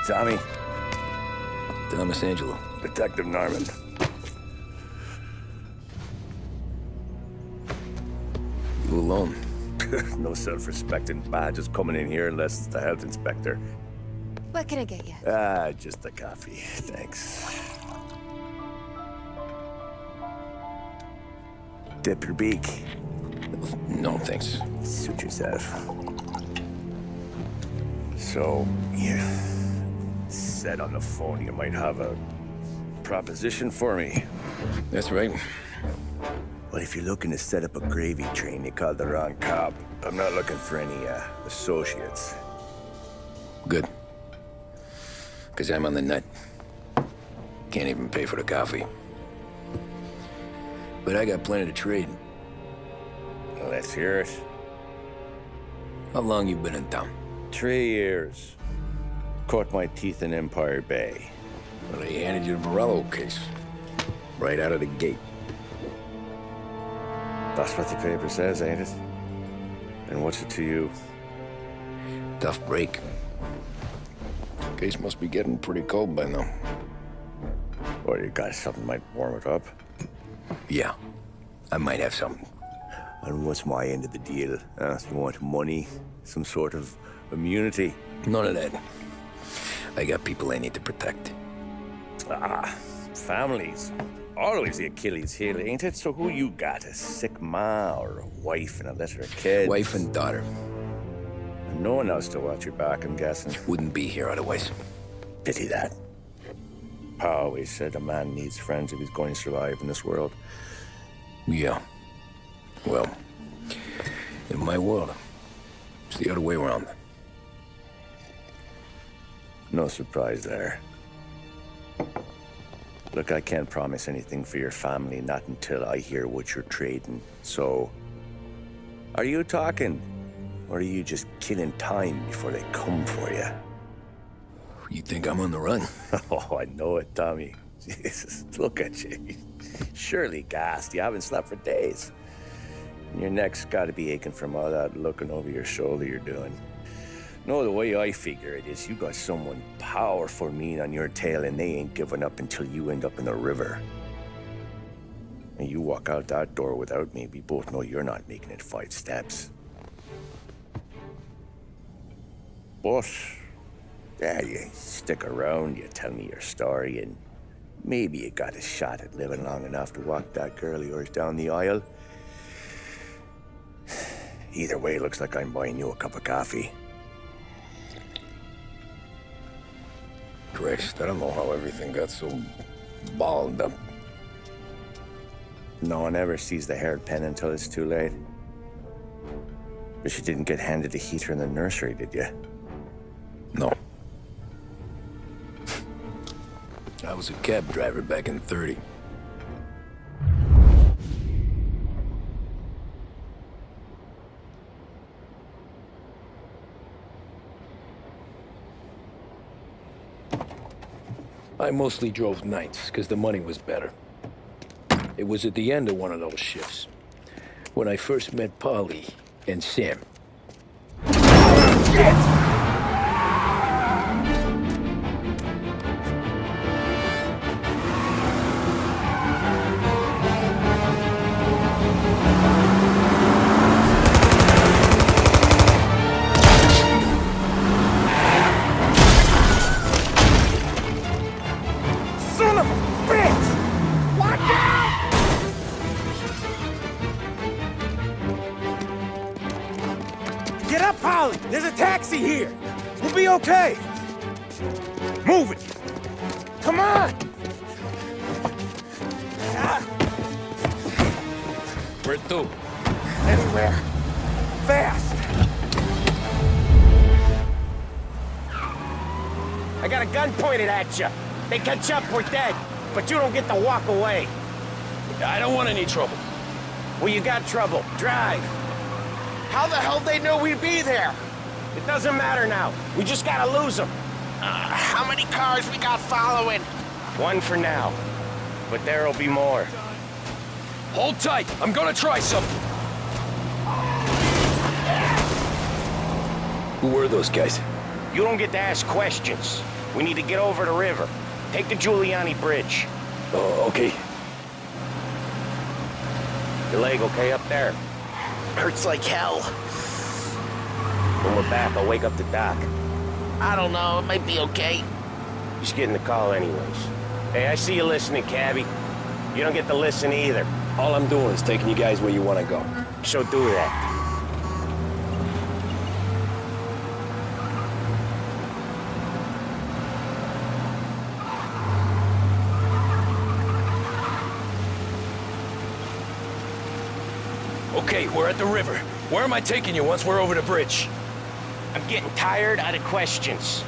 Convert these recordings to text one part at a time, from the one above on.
Tommy. Thomas Angelo. Detective Norman. You alone? No self-respecting badges coming in here unless it's the health inspector. What can I get you? Just a coffee. Thanks. Dip your beak. No, thanks. Suit yourself. So, you said on the phone you might have a proposition for me. That's right. Well, if you're looking to set up a gravy train, you called the wrong cop. I'm not looking for any, associates. Good. Because I'm on the nut. Can't even pay for the coffee. But I got plenty to trade. Well, let's hear it. How long you been in town? 3 years. Caught my teeth in Empire Bay. Well, they handed you the Morello case. Right out of the gate. That's what the paper says, ain't it? And what's it to you? Tough break. Case must be getting pretty cold by now. Or you got something might warm it up? Yeah, I might have something. And what's my end of the deal? You want money? Some sort of immunity? None of that. I got people I need to protect. Families. Always the Achilles heel, ain't it? So who you got? A sick ma or a wife and a litter of kids? Wife and daughter. And no one else to watch your back, I'm guessing. Wouldn't be here otherwise. Pity that. Pa always said a man needs friends if he's going to survive in this world. Yeah. Well, in my world, it's the other way around. No surprise there. Look, I can't promise anything for your family, not until I hear what you're trading. So, are you talking? Or are you just killing time before they come for you? You think I'm on the run? Oh, I know it, Tommy. Jesus, look at you. Surely gassed. You haven't slept for days. And your neck's got to be aching from all that looking over your shoulder you're doing. No, the way I figure it is you got someone powerful mean on your tail and they ain't giving up until you end up in the river. And you walk out that door without me, we both know you're not making it 5 steps. But, yeah, you stick around, you tell me your story, and maybe you got a shot at living long enough to walk that girl of yours down the aisle. Either way, looks like I'm buying you a cup of coffee. Christ, I don't know how everything got so balled up. No one ever sees the hairpin until it's too late. But you didn't get handed a heater in the nursery, did you? No. I was a cab driver back in '30. I mostly drove nights, because the money was better. It was at the end of one of those shifts, when I first met Polly and Sam. Shit! Get up, Polly! There's a taxi here! We'll be okay! Move it! Come on! Where to? Anywhere. Fast! I got a gun pointed at you. They catch up, we're dead. But you don't get to walk away. I don't want any trouble. Well, you got trouble. Drive. How the hell they knew we'd be there? It doesn't matter now. We just gotta lose them. How many cars we got following? 1 for now. But there'll be more. Hold tight. I'm gonna try something. Who were those guys? You don't get to ask questions. We need to get over the river. Take the Giuliani Bridge. Oh, okay. Your leg okay up there? Hurts like hell. When we're back, I'll wake up the doc. I don't know, it might be okay. Just getting the call anyways. Hey, I see you listening, cabbie. You don't get to listen either. All I'm doing is taking you guys where you want to go. So do that. Okay, we're at the river. Where am I taking you once we're over the bridge? I'm getting tired of the questions.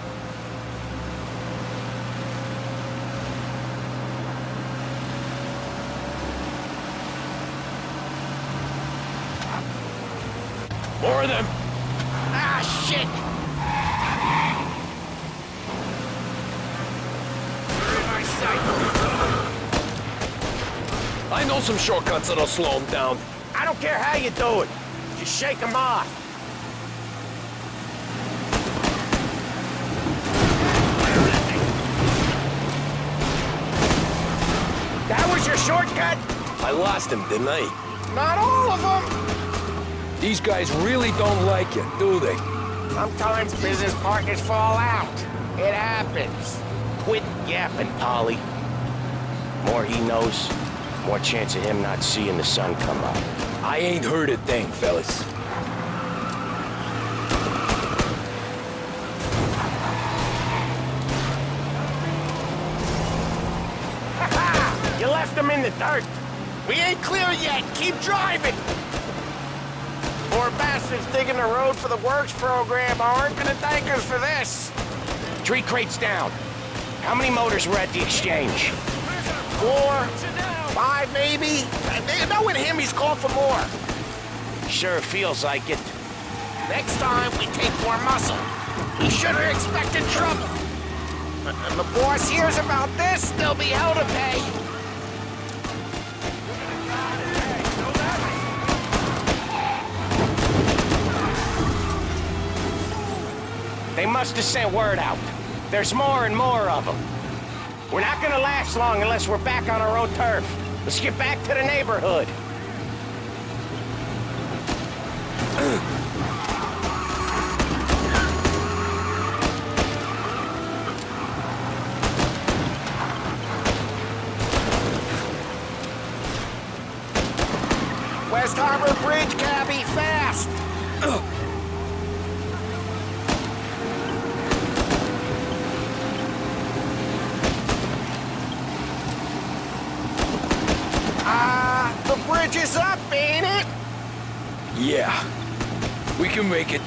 More of them. Ah, shit! I know some shortcuts that'll slow them down. I don't care how you do it. Just shake them off. That was your shortcut? I lost him, didn't I? Not all of them. These guys really don't like you, do they? Sometimes business partners fall out. It happens. Quit yapping, Polly. More he knows, more chance of him not seeing the sun come up. I ain't heard a thing, fellas. You left him in the dirt. We ain't clear yet, keep driving! Poor bastards digging the road for the works program aren't gonna thank us for this. Tree crates down. How many motors were at the exchange? 4, 5 maybe? Knowing him, he's called for more. Sure feels like it. Next time, we take more muscle. We should have expected trouble. And the boss hears about this, there'll be hell to pay. They must have sent word out. There's more and more of them. We're not gonna last long unless we're back on our own turf. Let's get back to the neighborhood. West Harbor Bridge, cabbie, fast! The bridge is up, ain't it? Yeah. We can make it.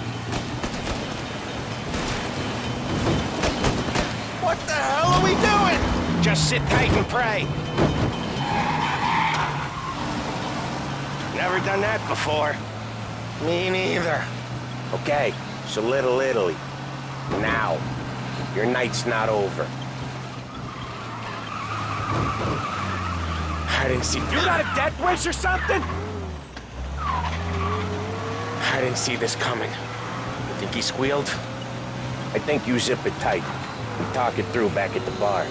What the hell are we doing? Just sit tight and pray. Never done that before. Me neither. Okay, so Little Italy. Now. Your night's not over. I didn't see... You got a death wish or something? I didn't see this coming. You think he squealed? I think you zip it tight. We talk it through back at the bar.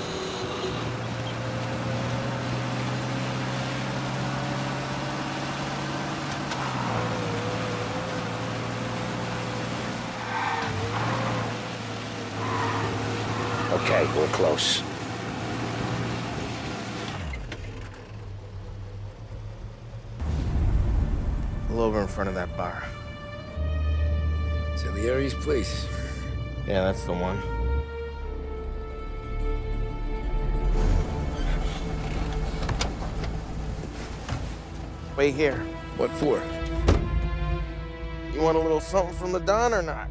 Okay, we're close. Pull over in front of that bar. Salieri's place. Yeah, that's the one. Wait here. What for? You want a little something from the Don or not?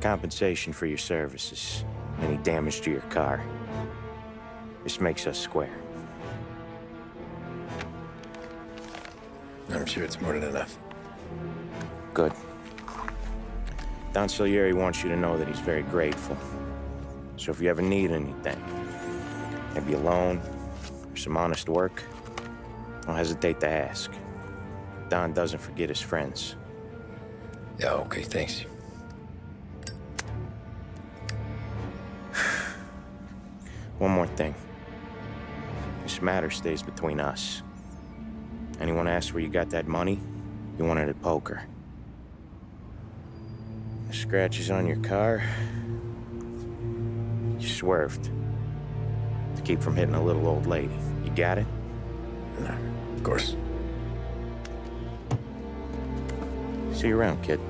compensation for your services, any damage to your car. This makes us square. I'm sure it's more than enough. Good. Don Salieri wants you to know that he's very grateful. So if you ever need anything, maybe a loan or some honest work, don't hesitate to ask. Don doesn't forget his friends. Yeah, okay, thanks. One more thing. This matter stays between us. Anyone asks where you got that money, you won it at poker. The scratches on your car, you swerved to keep from hitting a little old lady. You got it? Of course. See you around, kid.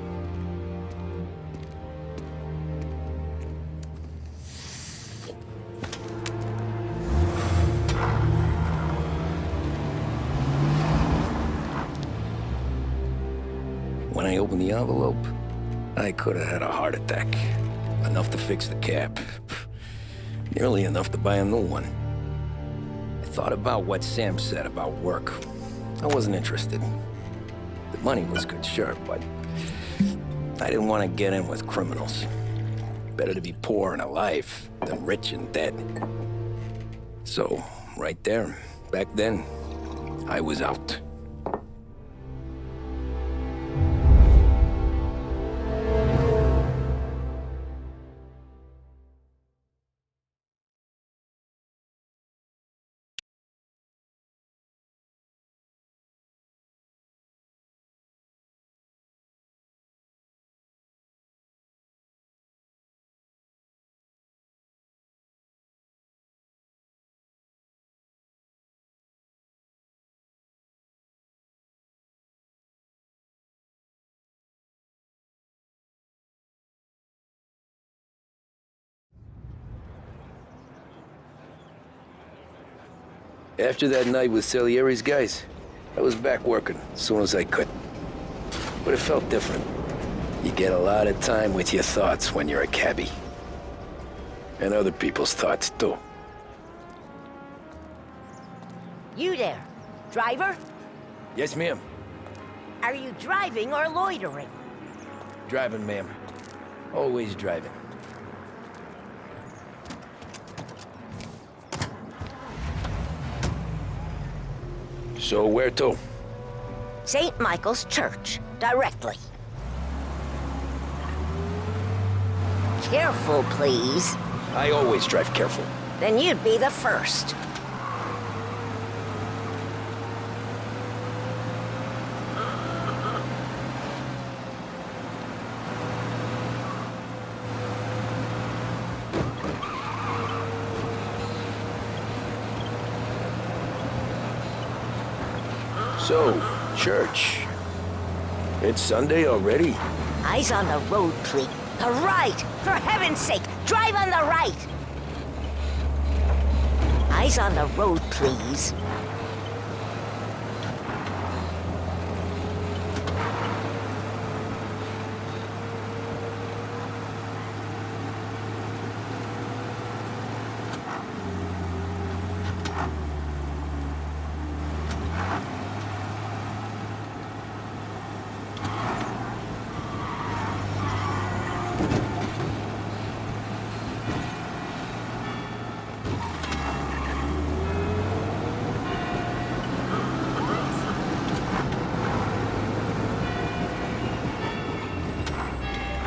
When I opened the envelope, I could have had a heart attack. Enough to fix the cap. Nearly enough to buy a new one. I thought about what Sam said about work. I wasn't interested. The money was good, sure, but I didn't want to get in with criminals. Better to be poor and alive than rich and dead. So, right there, back then, I was out. After that night with Salieri's guys, I was back working as soon as I could. But it felt different. You get a lot of time with your thoughts when you're a cabbie. And other people's thoughts, too. You there, driver? Yes, ma'am. Are you driving or loitering? Driving, ma'am. Always driving. So where to? St. Michael's Church, directly. Careful, please. I always drive careful. Then you'd be the first. So, church. It's Sunday already? Eyes on the road, please. The right! For heaven's sake, drive on the right! Eyes on the road, please.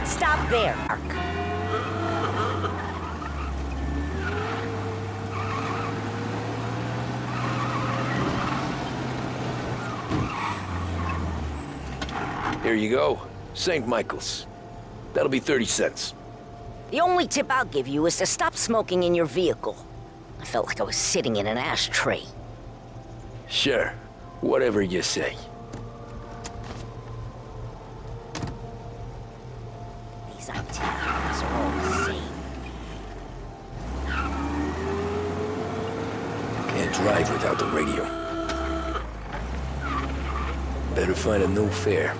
Stop there, Mark. Here you go. St. Michael's. That'll be 30 cents. The only tip I'll give you is to stop smoking in your vehicle. I felt like I was sitting in an ashtray. Sure. Whatever you say. These Italians are all the same. Can't drive without the radio. Better find a new fare.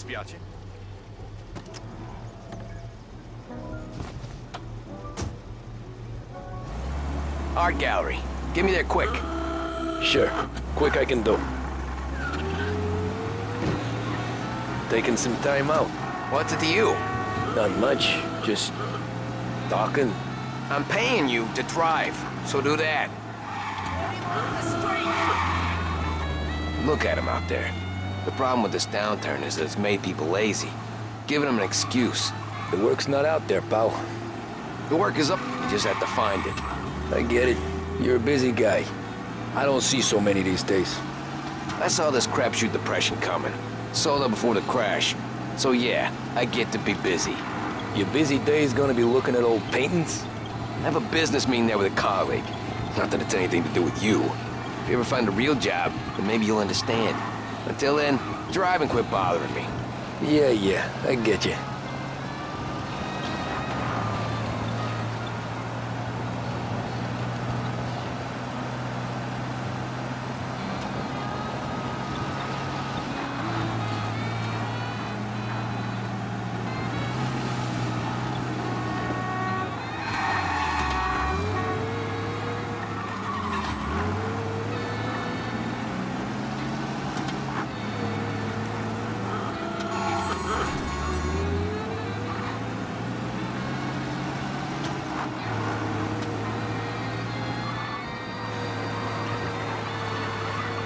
dispiace. Art gallery. Get me there quick. Sure. Quick I can do. Taking some time out. What's it to you? Not much. Just talking. I'm paying you to drive, so do that. Look at him out there. The problem with this downturn is that it's made people lazy. Giving them an excuse. The work's not out there, pal. The work is up, you just have to find it. I get it. You're a busy guy. I don't see so many these days. I saw this crapshoot depression coming. Sold up before the crash. So yeah, I get to be busy. Your busy day's gonna be looking at old paintings? I have a business meeting there with a colleague. Not that it's anything to do with you. If you ever find a real job, then maybe you'll understand. Until then, drive and quit bothering me. Yeah, I get you.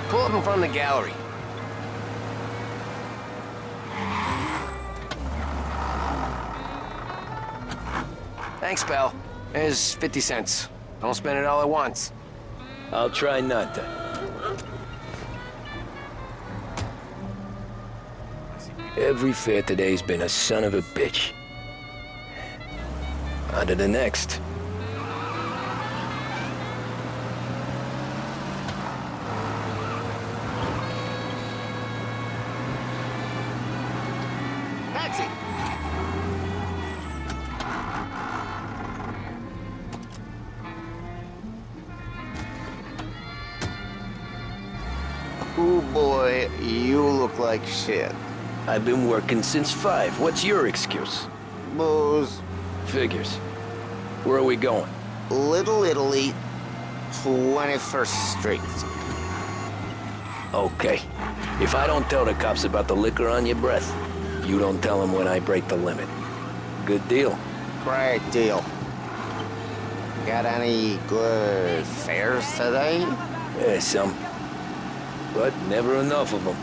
Pull up in front of the gallery. Thanks, pal. There's 50 cents. Don't spend it all at once. I'll try not to. Every fare today's been a son of a bitch. On to the next. Taxi! Ooh boy, you look like shit. I've been working since 5. What's your excuse? Booze. Figures. Where are we going? Little Italy, 21st Street. Okay. If I don't tell the cops about the liquor on your breath, you don't tell them when I break the limit. Good deal. Great deal. Got any good fares today? Yeah, some. But never enough of them.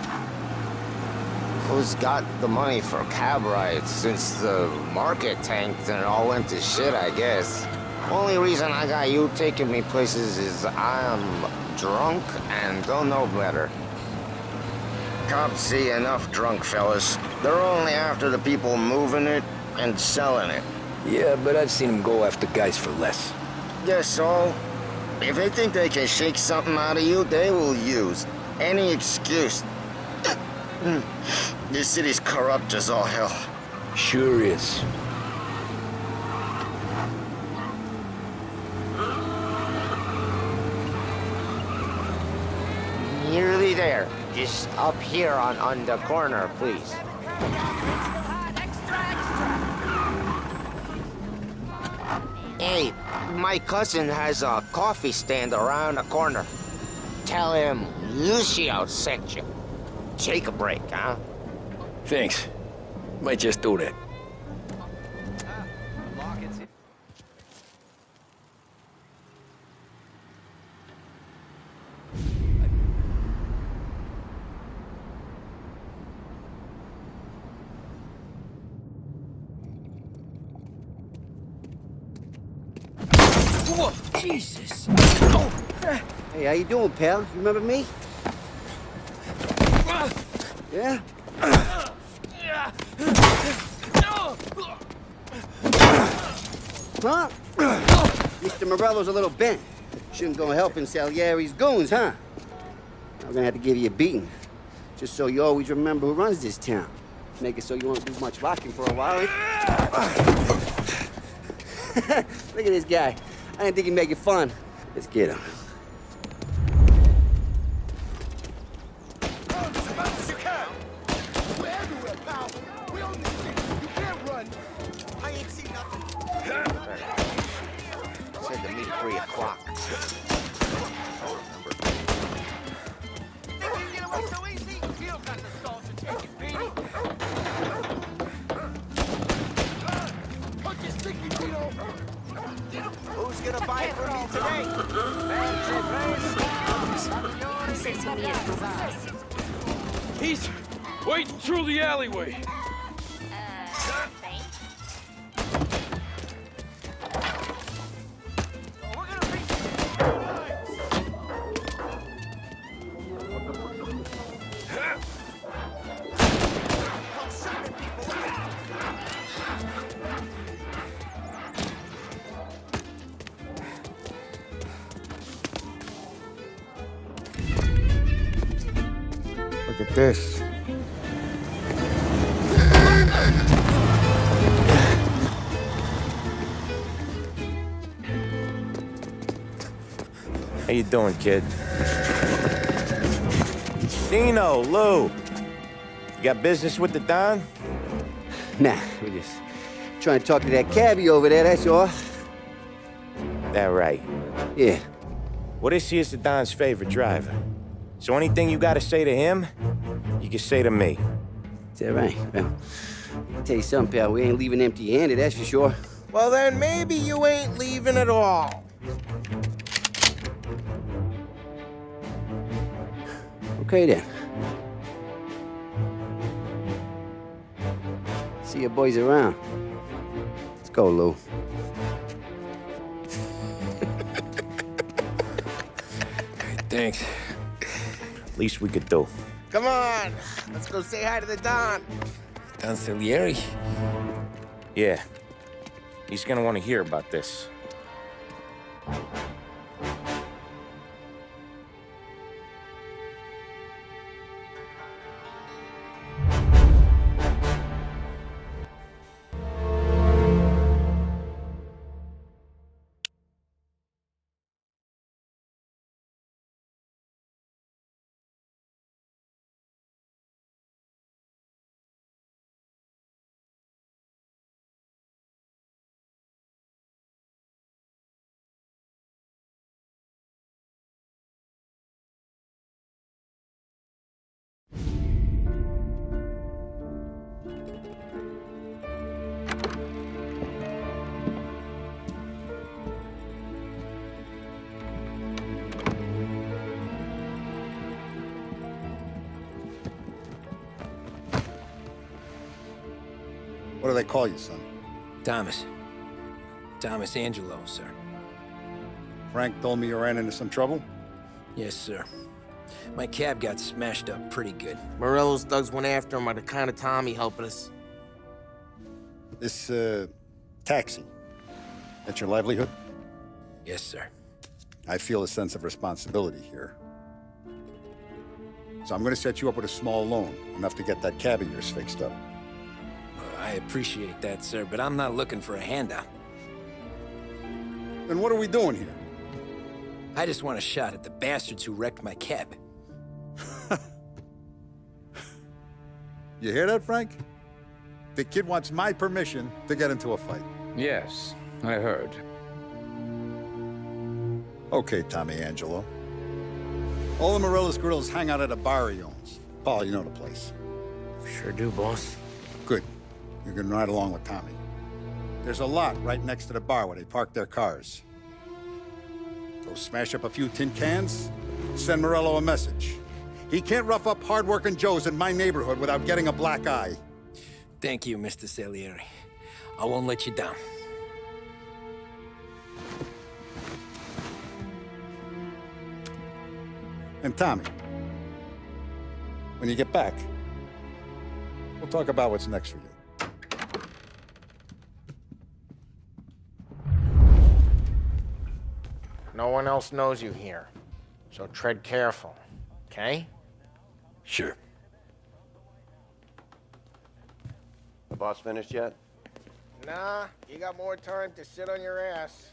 Who's got the money for cab rides since the market tanked and it all went to shit, I guess? Only reason I got you taking me places is I'm drunk and don't know better. Cops see enough drunk fellas. They're only after the people moving it and selling it. Yeah, but I've seen them go after guys for less. Guess so. If they think they can shake something out of you, they will use any excuse. This city's corrupt as all hell. Sure is. Nearly there. Just up here on the corner, please. Hey, my cousin has a coffee stand around the corner. Tell him Lucio sent you. Take a break, huh? Thanks. Might just do that. Whoa, Jesus! Hey, how you doing, pal? You remember me? Yeah? Huh? Mr. Morello's a little bent. Shouldn't go helping Salieri's goons, huh? I'm gonna have to give you a beating. Just so you always remember who runs this town. Make it so you won't do much rocking for a while. Look at this guy. I didn't think he'd make it fun. Let's get him. As fast as you can. We're everywhere, pal. life for me today. He's waiting through the alleyway. Look at this. How you doing, kid? Dino, Lou. You got business with the Don? Nah, we're just trying to talk to that cabbie over there, that's all. That right. Yeah. Well, this here's the Don's favorite driver. So anything you gotta say to him, you can say to me. Is that right? Well, I'll tell you something, pal. We ain't leaving empty-handed, that's for sure. Well, then maybe you ain't leaving at all. Okay, then. See your boys around. Let's go, Lou. Thanks. Least we could do. Come on, let's go say hi to the Don. Don Salieri? Yeah. He's gonna want to hear about this. What do they call you, son? Thomas. Thomas Angelo, sir. Frank told me you ran into some trouble? Yes, sir. My cab got smashed up pretty good. Morello's thugs went after him by the kind of Tommy helping us. This, taxi, that's your livelihood? Yes, sir. I feel a sense of responsibility here. So I'm gonna set you up with a small loan, enough to get that cab of yours fixed up. I appreciate that, sir, but I'm not looking for a handout. Then what are we doing here? I just want a shot at the bastards who wrecked my cab. You hear that, Frank? The kid wants my permission to get into a fight. Yes, I heard. Okay, Tommy Angelo. All the Morello's girls hang out at a bar he owns. Paul, you know the place. Sure do, boss. Good. You can ride along with Tommy. There's a lot right next to the bar where they park their cars. Go smash up a few tin cans, send Morello a message. He can't rough up hard-working Joes in my neighborhood without getting a black eye. Thank you, Mr. Salieri. I won't let you down. And Tommy, when you get back, we'll talk about what's next for you. No one else knows you here, so tread careful, okay? Sure. The boss finished yet? Nah, you got more time to sit on your ass.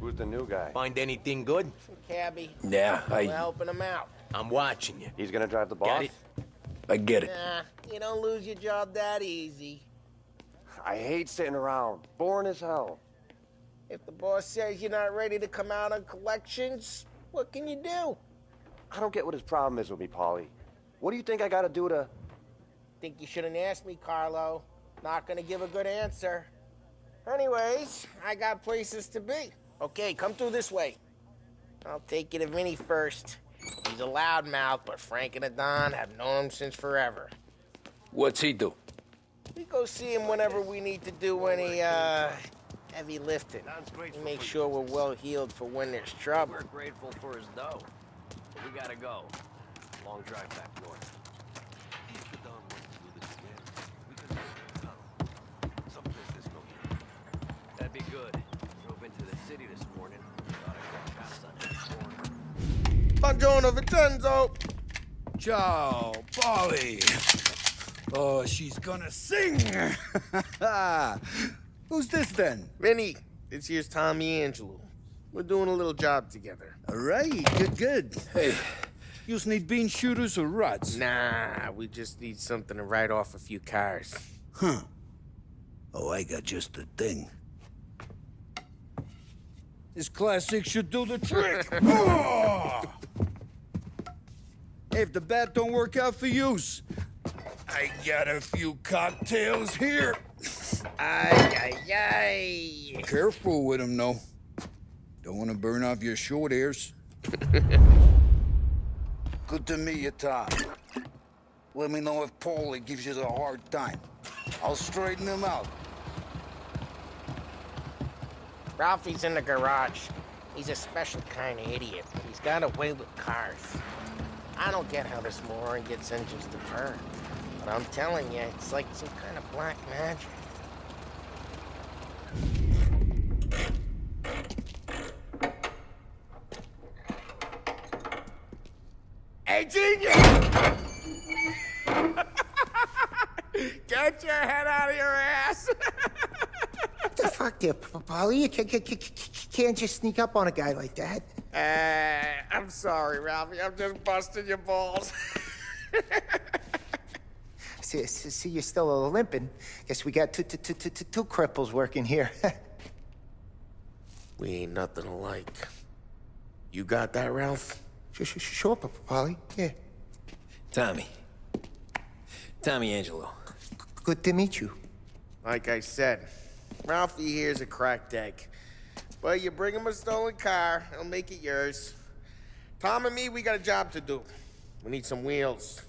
Who's the new guy? Find anything good? Cabbie. Yeah, We're helping him out. I'm watching you. He's gonna drive the boss? Got it? I get it. Nah, you don't lose your job that easy. I hate sitting around. Boring as hell. If the boss says you're not ready to come out on collections, what can you do? I don't get what his problem is with me, Paulie. What do you think I gotta do to... Think you shouldn't ask me, Carlo. Not gonna give a good answer. Anyways, I got places to be. Okay, come through this way. I'll take you to Vinny first. He's a loudmouth, but Frank and the Don have known him since forever. What's he do? We go see him whenever we need to do any, heavy lifting. We make sure we're well healed for when there's trouble. We're grateful for his dough. But we gotta go. Long drive back north. That'd be good. Drove into the city this morning. Thought I got cops on the corner. Buongiorno, Vincenzo! Ciao, Polly. Oh, she's gonna sing. Who's this then? Vinny, this here's Tommy Angelo. We're doing a little job together. All right, good. Hey, you need bean shooters or rods? Nah, we just need something to write off a few cars. Huh. Oh, I got just the thing. This classic should do the trick. Oh! Hey, if the bat don't work out for use, I got a few cocktails here. Ay. Careful with them, though. Don't want to burn off your short hairs. Good to meet you, Tom. Let me know if Paulie gives you a hard time. I'll straighten him out. Ralphie's in the garage. He's a special kind of idiot. He's got a way with cars. I don't get how this moron gets engines to burn. But I'm telling you, it's like some kind of black magic. Hey, genius! Get your head out of your ass! What the fuck there, Polly? You can't just sneak up on a guy like that. I'm sorry, Ralphie. I'm just busting your balls. See, you're still limping. Guess we got two cripples working here. We ain't nothing alike. You got that, Ralph? Sure, Polly. Yeah. Tommy Angelo. Good to meet you. Like I said, Ralphie here's a cracked egg. But you bring him a stolen car, he'll make it yours. Tom and me, we got a job to do. We need some wheels.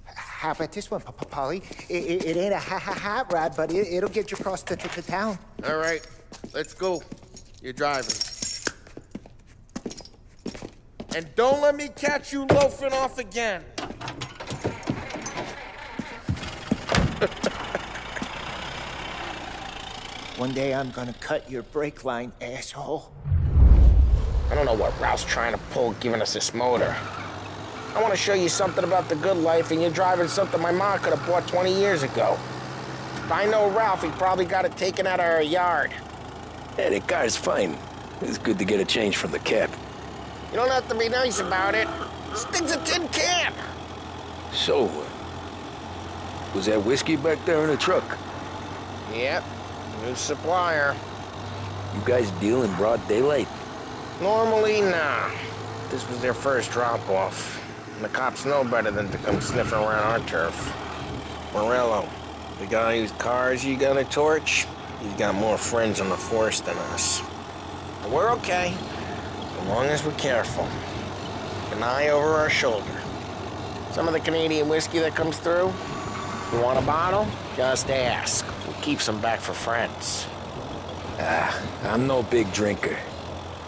How about this one, Polly? It ain't a hot rod, but it'll get you across to town. All right, let's go. You're driving. And don't let me catch you loafing off again. One day I'm gonna cut your brake line, asshole. I don't know what Ralph's trying to pull giving us this motor. I want to show you something about the good life, and you're driving something my mom could have bought 20 years ago. If I know Ralph, he probably got it taken out of our yard. Yeah, the car's fine. It's good to get a change from the cab. You don't have to be nice about it. This thing's a tin can. So, was that whiskey back there in the truck? Yep, new supplier. You guys deal in broad daylight? Normally, nah. This was their first drop-off. And the cops know better than to come sniffing around our turf. Morello, the guy whose cars you got a torch, he's got more friends on the force than us. But we're okay, as long as we're careful. An eye over our shoulder. Some of the Canadian whiskey that comes through, you want a bottle? Just ask. We'll keep some back for friends. I'm no big drinker.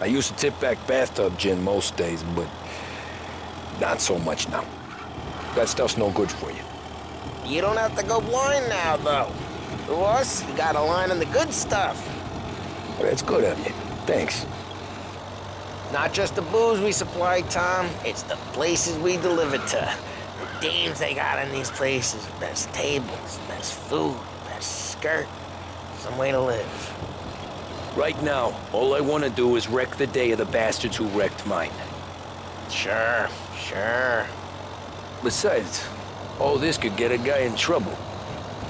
I used to tip back bathtub gin most days, but not so much now. That stuff's no good for you. You don't have to go blind now, though. To us, you got a line on the good stuff. That's good of you. Thanks. Not just the booze we supply, Tom. It's the places we deliver to. The dames they got in these places. Best tables, best food, best skirt. Some way to live. Right now, all I want to do is wreck the day of the bastards who wrecked mine. Sure. Besides, All this could get a guy in trouble.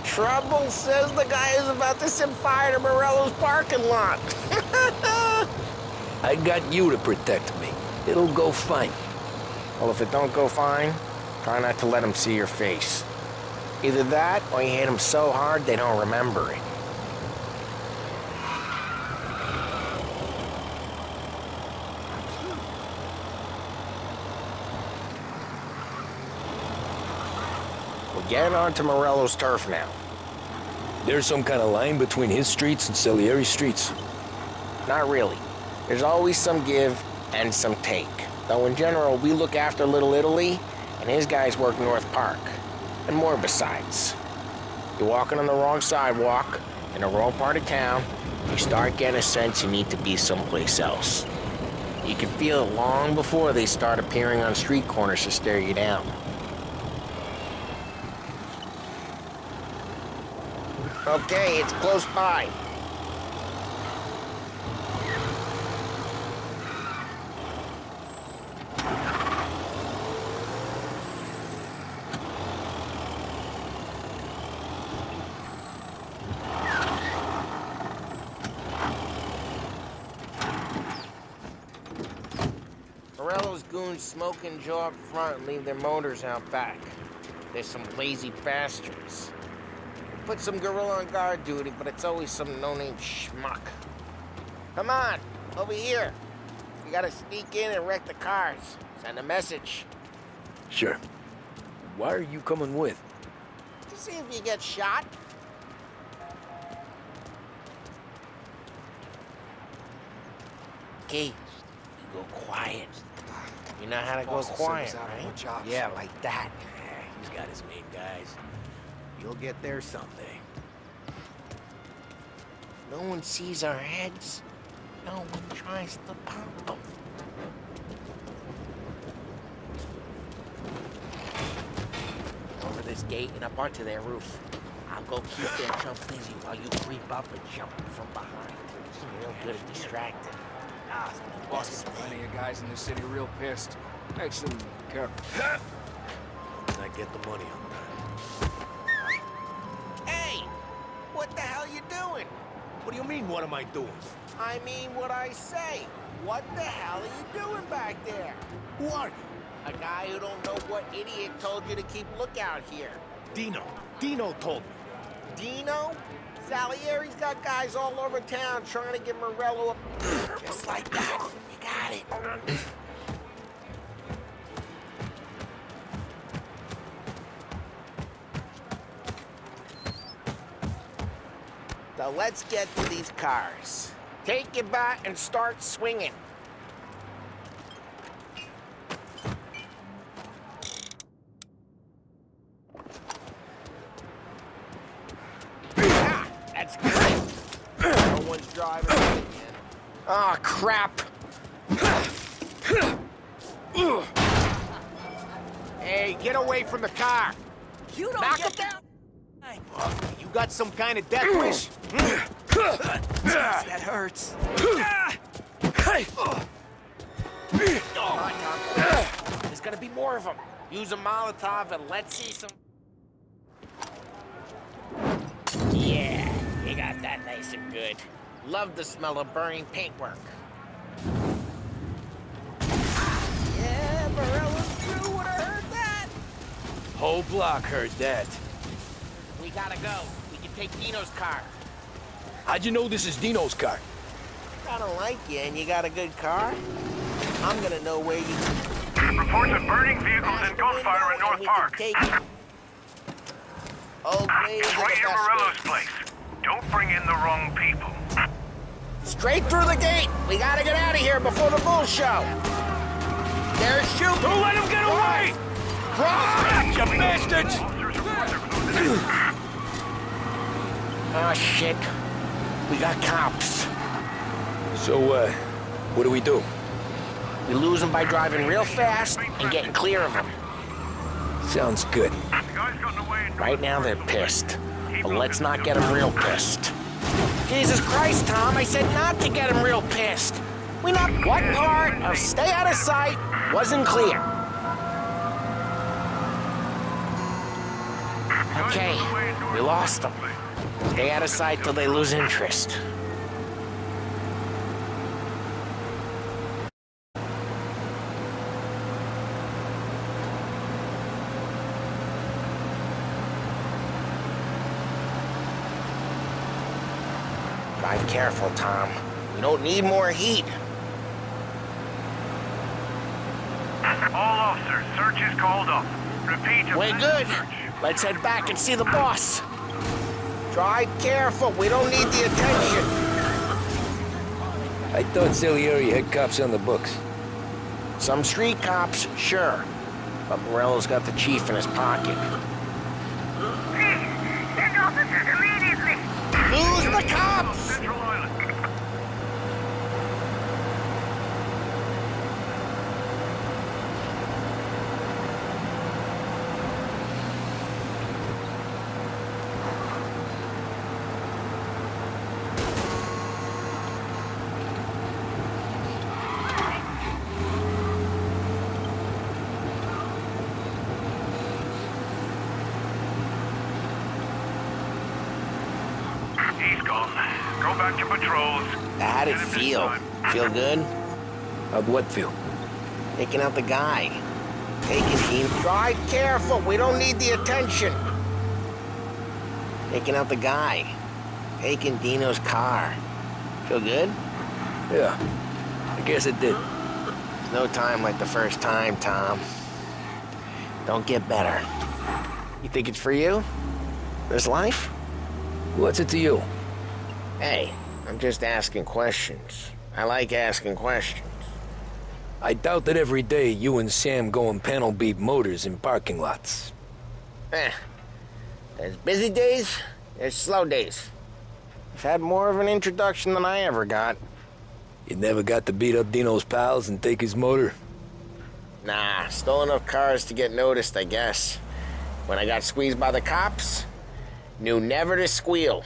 Trouble, says the guy who's about to set fire to Morello's parking lot. I got you to protect me. It'll go fine. Well, if it don't go fine, try not to let him see your face. Either that, or you hit him so hard they don't remember it. We're getting onto Morello's turf now. There's some kind of line between his streets and Salieri's streets? Not really. There's always some give and some take. Though in general, we look after Little Italy, and his guys work North Park. And more besides. You're walking on the wrong sidewalk, in the wrong part of town, you start getting a sense you need to be someplace else. You can feel it long before they start appearing on street corners to stare you down. Okay, it's close by. Morello's goons smoke and jaw up front and leave their motors out back. There's some lazy bastards. Put some gorilla on guard duty, but it's always some no-name schmuck. Come on, over here. We gotta sneak in and wreck the cars. Send a message. Sure. Why are you coming with? To see if you get shot. Okay, you go quiet. You know how to go quiet, right? Yeah, like that. He's got his main guys. You'll get there someday. No one sees our heads. No one tries to pop them. Over this gate and up onto their roof. I'll go keep their chump busy while you creep up and jump from behind. You're real good at distracting. Boss, plenty of guys in this city real pissed. Makes them careful. I get the money on that. Hey! What the hell you doing? What do you mean, what am I doing? I mean what I say. What the hell are you doing back there? Who are you? A guy who don't know what idiot told you to keep lookout here. Dino. Dino told me. Dino? Salieri's got guys all over town trying to get Morello up. Just like that. You got it. So let's get to these cars. Take your bat and start swinging. Ah, that's great. No one's driving again. Oh, crap. Hey, get away from the car. You don't Knock get it down. You got some kind of death wish? That hurts. There's gonna be more of them. Use a Molotov and let's see some... Yeah, you got that nice and good. Love the smell of burning paintwork. Yeah, Morello's crew would have heard that. Whole block heard that. We gotta go. We can take Dino's car. How'd you know this is Dino's car? I don't like you and you got a good car? I'm gonna know where you... Reports of burning vehicles and gunfire in North Park. Old ways It's right in Morello's place. Don't bring in the wrong people. Straight through the gate. We gotta get out of here before the bull show. There's shooting. Don't let him get away! Drop! You bastards! Oh, shit. We got cops. So, what do we do? We lose them by driving real fast and getting clear of them. Sounds good. Right now, they're pissed. But let's not get them real pissed. Jesus Christ, Tom, I said not to get them real pissed. We not... What part of stay out of sight wasn't clear? Okay, we lost them. Stay out of sight till they lose interest. Drive careful, Tom. We don't need more heat. All officers, search is called up. Repeat. We're good. Let's head back and see the boss. Drive careful. We don't need the attention. I thought Salieri had cops on the books. Some street cops, sure. But Morello's got the chief in his pocket. Send officers immediately. Lose the cops! Central Island. He's gone. Go back to patrols. How'd it feel? Feel good? How'd what feel? Taking out the guy. Taking him. Drive careful. We don't need the attention. Taking out the guy. Taking Dino's car. Feel good? Yeah, I guess it did. There's no time like the first time, Tom. Don't get better. You think it's for you? This life? What's it to you? Hey, I'm just asking questions. I like asking questions. I doubt that every day you and Sam go and panel beat motors in parking lots. There's busy days, there's slow days. I've had more of an introduction than I ever got. You never got to beat up Dino's pals and take his motor? Nah, stole enough cars to get noticed, I guess. When I got squeezed by the cops, knew never to squeal.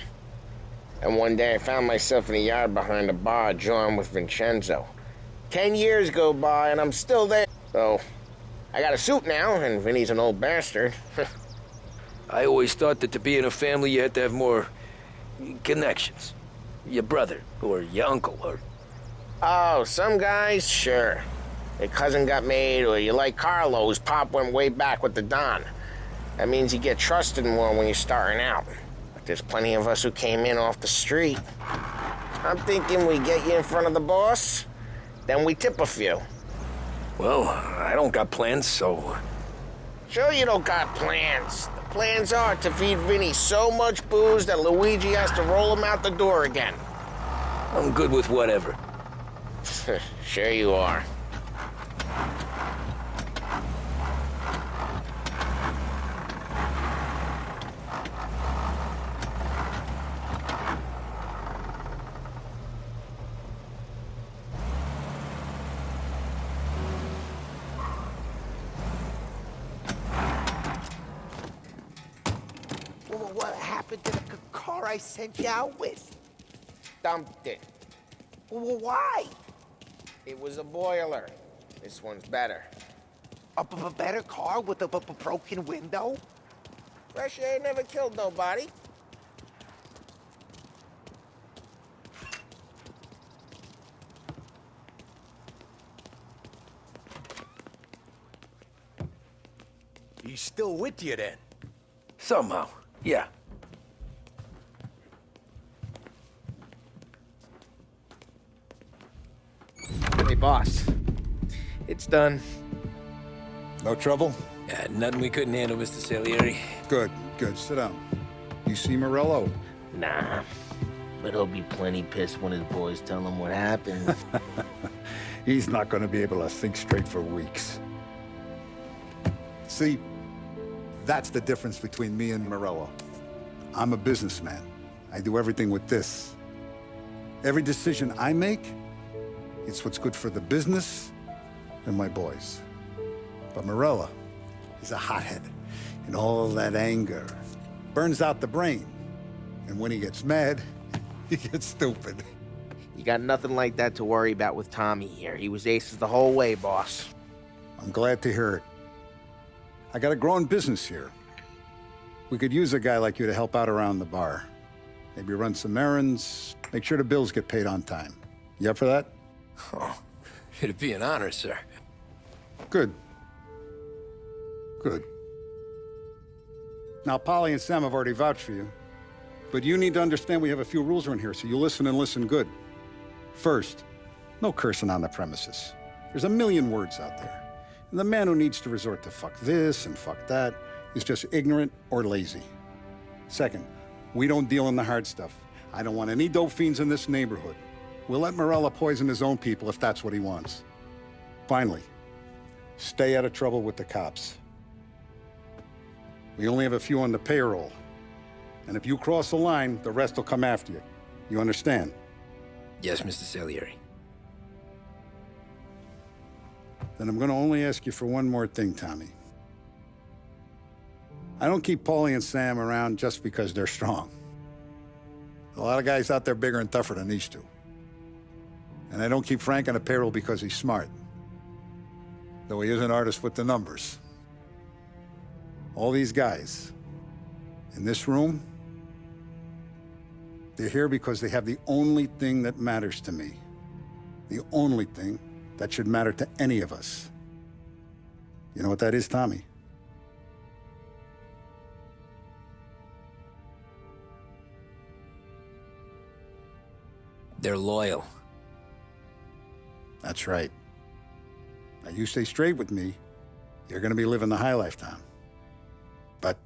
And one day I found myself in a yard behind a bar drawing with Vincenzo. 10 years go by and I'm still there. So, I got a suit now, and Vinny's an old bastard. I always thought that to be in a family you had to have more connections. Your brother, or your uncle, or... Oh, some guys, sure. Your cousin got made, or you like Carlo's pop went way back with the Don. That means you get trusted more when you're starting out. But there's plenty of us who came in off the street. I'm thinking we get you in front of the boss, then we tip a few. Well, I don't got plans, so... Sure you don't got plans. The plans are to feed Vinny so much booze that Luigi has to roll him out the door again. I'm good with whatever. Sure you are. What happened to the car I sent you out with? Dumped it. Why? It was a boiler. This one's better. A better car with a broken window? Fresh air never killed nobody. He's still with you then? Somehow, yeah. Hey, boss. It's done. No trouble? Yeah, nothing we couldn't handle, Mr. Salieri. Good, good. Sit down. You see Morello? Nah. But he'll be plenty pissed when his boys tell him what happened. He's not going to be able to think straight for weeks. See, that's the difference between me and Morello. I'm a businessman. I do everything with this. Every decision I make, it's what's good for the business and my boys. But Morello, he's a hothead. And all that anger burns out the brain. And when he gets mad, he gets stupid. You got nothing like that to worry about with Tommy here. He was aces the whole way, boss. I'm glad to hear it. I got a growing business here. We could use a guy like you to help out around the bar. Maybe run some errands, make sure the bills get paid on time. You up for that? Oh, it'd be an honor, sir. Good. Good. Now, Polly and Sam have already vouched for you. But you need to understand we have a few rules around here, so you listen and listen good. First, no cursing on the premises. There's a million words out there. And the man who needs to resort to fuck this and fuck that is just ignorant or lazy. Second, we don't deal in the hard stuff. I don't want any dope fiends in this neighborhood. We'll let Morella poison his own people if that's what he wants. Finally, stay out of trouble with the cops. We only have a few on the payroll. And if you cross the line, the rest will come after you. You understand? Yes, Mr. Salieri. Then I'm gonna only ask you for one more thing, Tommy. I don't keep Paulie and Sam around just because they're strong. A lot of guys out there bigger and tougher than these two. And I don't keep Frank on the payroll because he's smart. Though he is an artist with the numbers. All these guys in this room, they're here because they have the only thing that matters to me. The only thing that should matter to any of us. You know what that is, Tommy? They're loyal. That's right. Now you stay straight with me, you're gonna be living the high life, Tom. But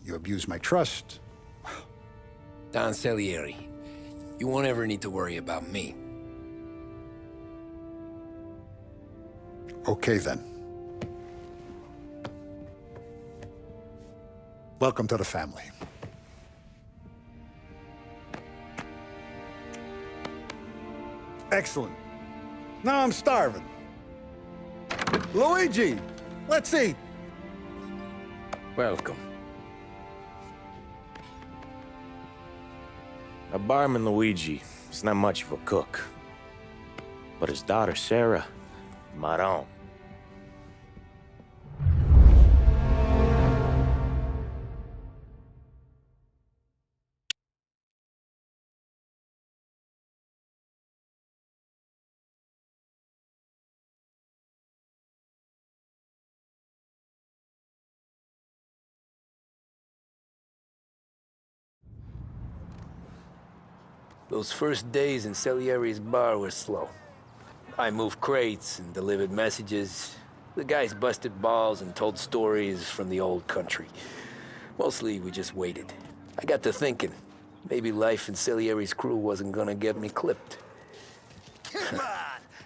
you abuse my trust. Don Salieri, you won't ever need to worry about me. Okay, then. Welcome to the family. Excellent. Now I'm starving. Luigi, let's eat. Welcome. A barman Luigi is not much of a cook. But his daughter Sarah, Maron. Those first days in Salieri's bar were slow. I moved crates and delivered messages. The guys busted balls and told stories from the old country. Mostly, we just waited. I got to thinking, maybe life in Salieri's crew wasn't gonna get me clipped.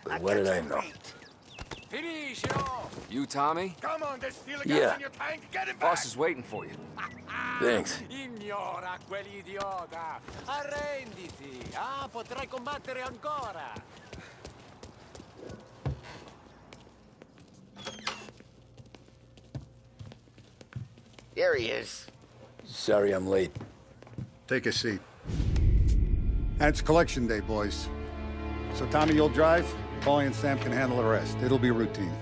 But what did I know? You, Tommy? Come on, there's still a Yeah. gas in your tank. Get him back. Boss is waiting for you. Thanks. Ignora quell'idiota. Arrenditi. Ah, potrai combattere ancora. Here he is. Sorry I'm late. Take a seat. And it's collection day, boys. So Tommy, you'll drive. Paulie and Sam can handle the rest. It'll be routine.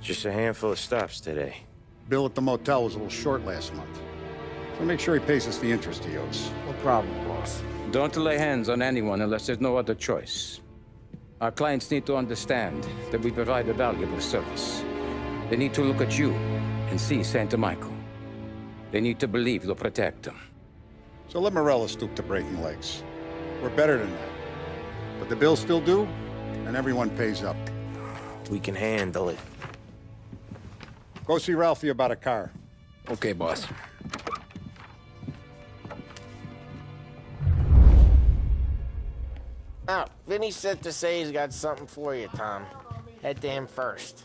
Just a handful of stops today. Bill at the motel was a little short last month. So make sure he pays us the interest he owes. No problem, boss. Don't lay hands on anyone unless there's no other choice. Our clients need to understand that we provide a valuable service. They need to look at you and see Santa Michael. They need to believe you'll protect them. So let Morella stoop to breaking legs. We're better than that. But the bill's still due, and everyone pays up. We can handle it. Go see Ralphie about a car. Okay, boss. Oh, Vinny said to say he's got something for you, Tom. Head to him first.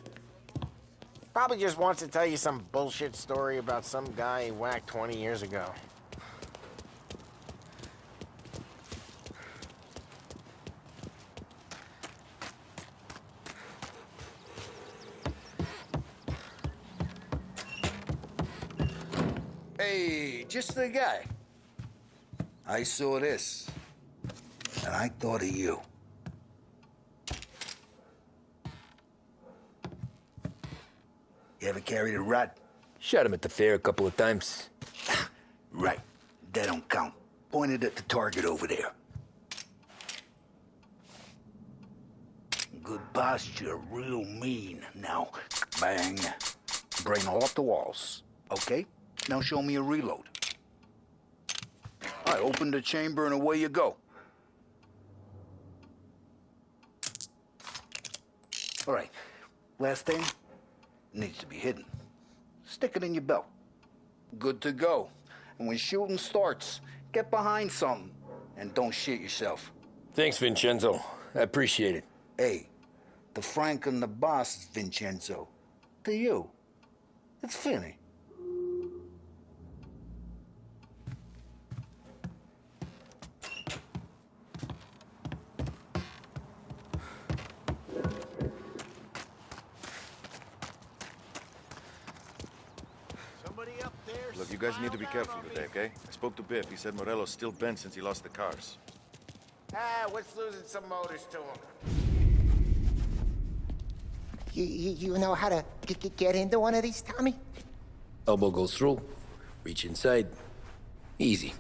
Probably just wants to tell you some bullshit story about some guy he whacked 20 years ago. Hey, just the guy. I saw this, and I thought of you. You ever carried a rat? Shot him at the fair a couple of times. Right. That don't count. Pointed at the target over there. Good posture, real mean. Now, bang. Brain all off the walls. Okay? Now show me a reload. All right, open the chamber and away you go. All right, last thing, needs to be hidden. Stick it in your belt. Good to go. And when shooting starts, get behind something and don't shit yourself. Thanks, Vincenzo. I appreciate it. Hey, the Frank and the boss is Vincenzo. To you, it's Finny. Look, you guys need to be careful today, okay? I spoke to Biff. He said Morello's still bent since he lost the cars. What's losing some motors to him? You know how to get into one of these, Tommy? Elbow goes through, reach inside. Easy.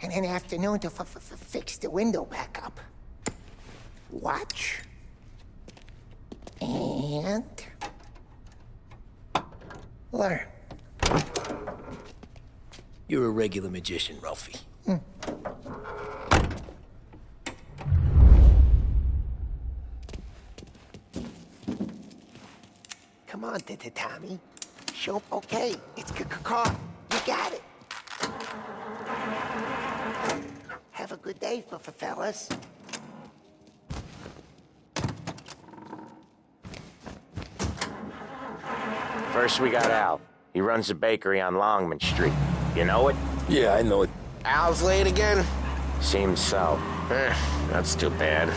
And an afternoon to fix the window back up. Watch. And... learn. You're a regular magician, Ralphie. Come on, Tommy. Show 'em, okay. It's car. You got it. Have a good day, fellas. First, we got Al. He runs a bakery on Longman Street. You know it? Yeah, I know it. Al's late again? Seems so. That's too bad.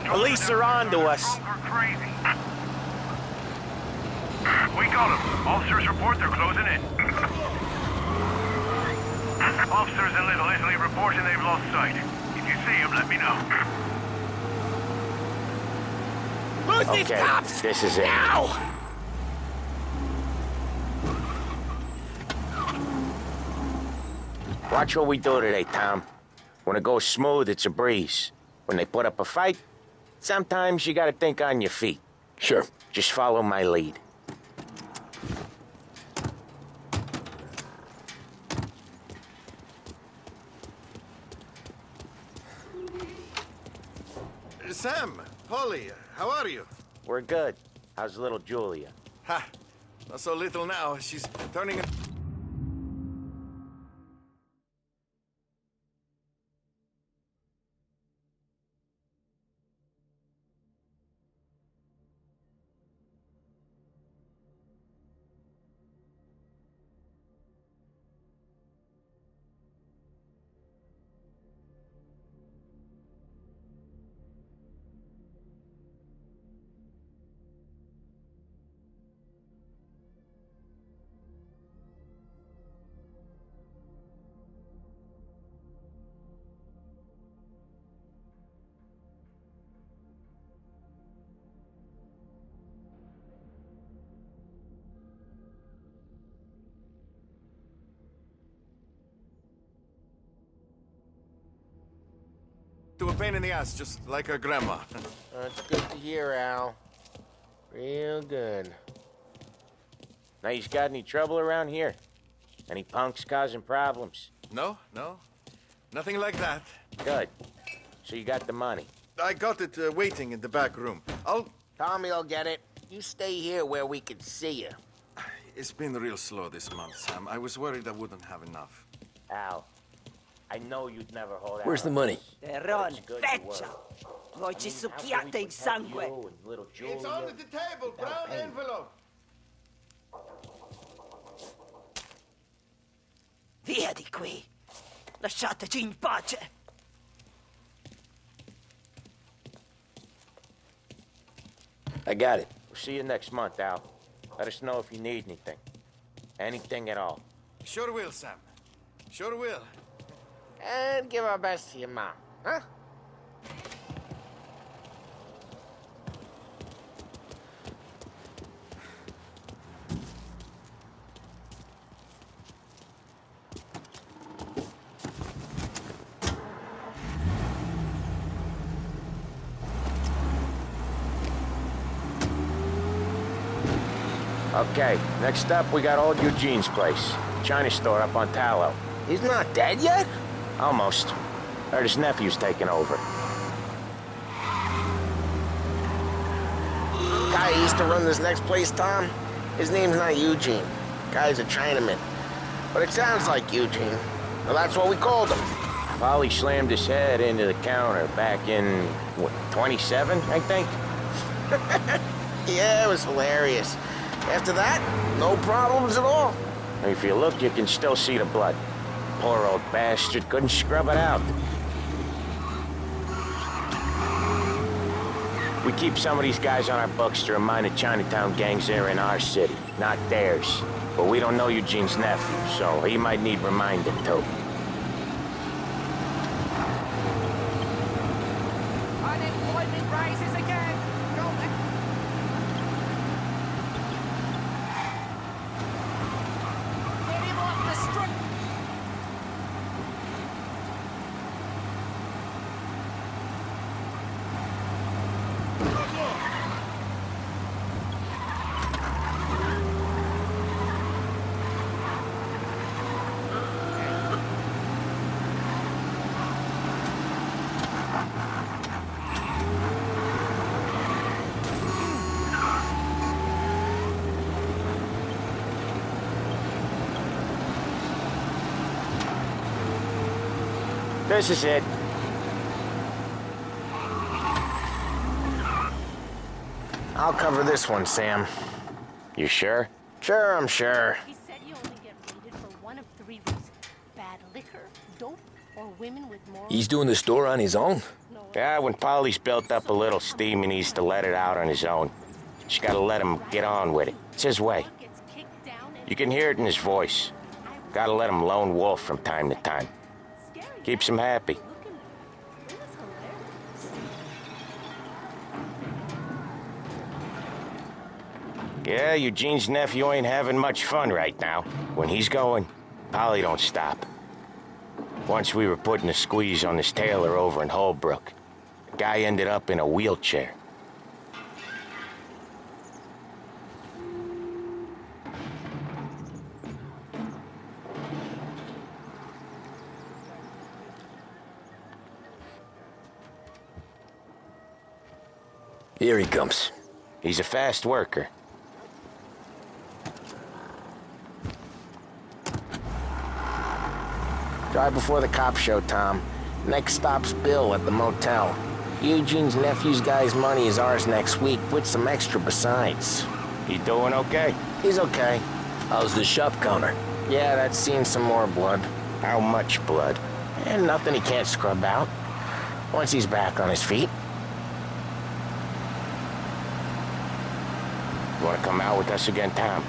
Police are on to us. We got them. Officers report they're closing in. Officers in Little Italy reporting they've lost sight. If you see them, let me know. Lose these cops! This is it. Now! Watch what we do today, Tom. When it goes smooth, it's a breeze. When they put up a fight, sometimes you gotta think on your feet. Sure. Just follow my lead. Sam, Polly, how are you? We're good. How's little Julia? Ha! Not so little now. She's turning... to a pain in the ass, just like her grandma. It's good to hear, Al. Real good. Now, you got any trouble around here? Any punks causing problems? No. Nothing like that. Good. So you got the money? I got it waiting in the back room. Tommy'll get it. You stay here where we can see you. It's been real slow this month, Sam. I was worried I wouldn't have enough. Al, I know you'd never hold out. Where's the money? Teron, feccia! Voi ci succhiate il sangue! It's under the table, brown envelope. Via di qui! Lasciateci in pace! I got it. We'll see you next month, Al. Let us know if you need anything. Anything at all. Sure will, Sam. Sure will. And give our best to your mom, huh? Okay, next up we got old Eugene's place. China store up on Tallow. He's not dead yet? Almost. Heard his nephew's taking over. Guy who used to run this next place, Tom? His name's not Eugene. Guy's a Chinaman. But it sounds like Eugene. Well, that's what we called him. Polly slammed his head into the counter back in, what, 27, I think? Yeah, it was hilarious. After that, no problems at all. If you look, you can still see the blood. Poor old bastard couldn't scrub it out. We keep some of these guys on our books to remind the Chinatown gangs they're in our city, not theirs. But we don't know Eugene's nephew, so he might need reminding too. Unemployment rises again! Get him off the street! This is it. I'll cover this one, Sam. You sure? Sure, I'm sure. He said you only get raided for one of three reasons. Bad liquor, dope, or women with moral... He's doing the store on his own? Yeah, when Polly's built up a little steam, he needs to let it out on his own. Just gotta let him get on with it. It's his way. You can hear it in his voice. Gotta let him lone wolf from time to time. Keeps him happy. Yeah, Eugene's nephew ain't having much fun right now. When he's going, Polly don't stop. Once we were putting a squeeze on this tailor over in Holbrook. The guy ended up in a wheelchair. Here he comes. He's a fast worker. Drive before the cops show, Tom. Next stop's Bill at the motel. Eugene's nephew's guy's money is ours next week, with some extra besides. He doing okay? He's okay. How's the shop counter? Yeah, that's seen some more blood. How much blood? And nothing he can't scrub out. Once he's back on his feet. You want to come out with us again, Tom?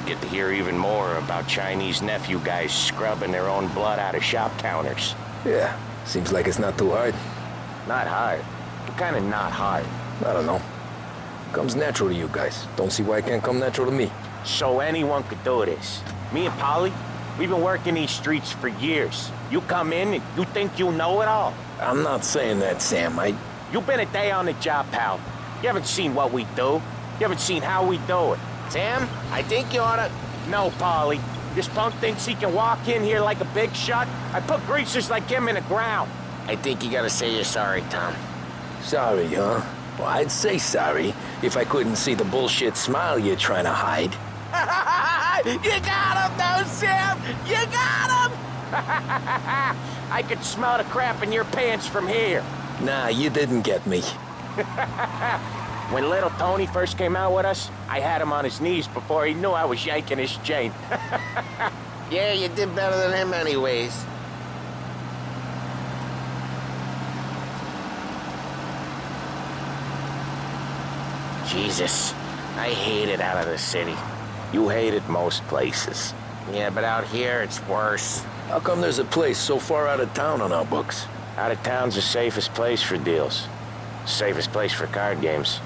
Get to hear even more about Chinese nephew guys scrubbing their own blood out of shop counters. Yeah, seems like it's not too hard. Not hard? What kind of not hard? I don't know. Comes natural to you guys. Don't see why it can't come natural to me. So anyone could do this. Me and Polly, we've been working these streets for years. You come in and you think you know it all. I'm not saying that, Sam. You've been a day on the job, pal. You haven't seen what we do. You haven't seen how we do it. Sam, I think you oughta... No, Polly. This punk thinks he can walk in here like a big shot. I put greasers like him in the ground. I think you gotta say you're sorry, Tom. Sorry, huh? Well, I'd say sorry if I couldn't see the bullshit smile you're trying to hide. You got him, though, Sam! You got him! I could smell the crap in your pants from here. Nah, you didn't get me. When little Tony first came out with us, I had him on his knees before he knew I was yanking his chain. Yeah, you did better than him anyways. Jesus, I hate it out of the city. You hate it most places. Yeah, but out here, it's worse. How come there's a place so far out of town on our books? Out of town's the safest place for deals. The safest place for card games.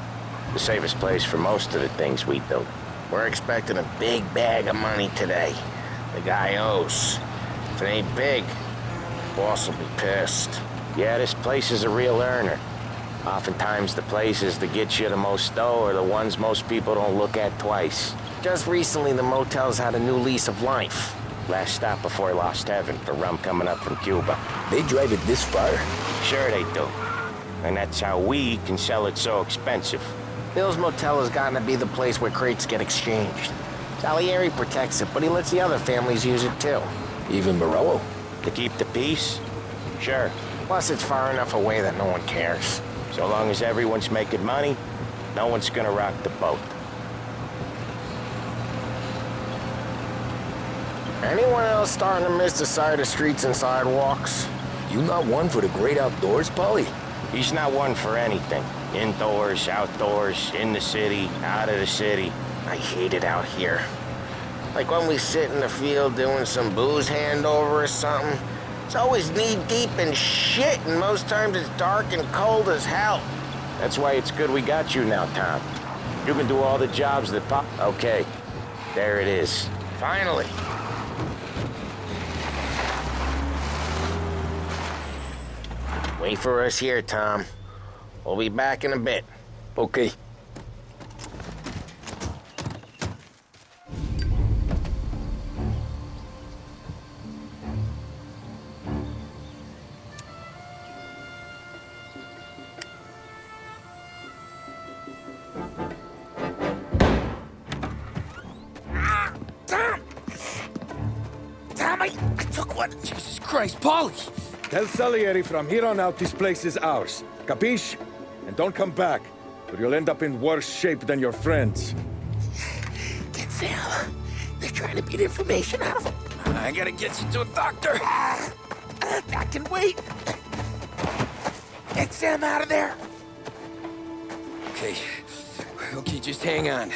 The safest place for most of the things we do. We're expecting a big bag of money today. The guy owes. If it ain't big, boss will be pissed. Yeah, this place is a real earner. Oftentimes the places that get you the most dough are the ones most people don't look at twice. Just recently, the motel's had a new lease of life. Last stop before Lost Heaven for rum coming up from Cuba. They drive it this far? Sure they do. And that's how we can sell it so expensive. Bill's Motel has gotten to be the place where crates get exchanged. Salieri protects it, but he lets the other families use it too. Even Morello? To keep the peace? Sure. Plus, it's far enough away that no one cares. So long as everyone's making money, no one's gonna rock the boat. Anyone else starting to miss the sight of streets and sidewalks? You not one for the great outdoors, Polly? He's not one for anything. Indoors, outdoors, in the city, out of the city. I hate it out here. Like when we sit in the field doing some booze handover or something. It's always knee-deep in shit, and most times it's dark and cold as hell. That's why it's good we got you now, Tom. You can do all the jobs that pop... Okay, there it is. Finally. Wait for us here, Tom. We'll be back in a bit. Okay. I took one. Jesus Christ, Polly! Tell Salieri from here on out this place is ours. Capiche? And don't come back, or you'll end up in worse shape than your friends. Get Sam. They're trying to beat information out of him. I gotta get you to a doctor. I can wait. Get Sam out of there. Okay. Okay, just hang on.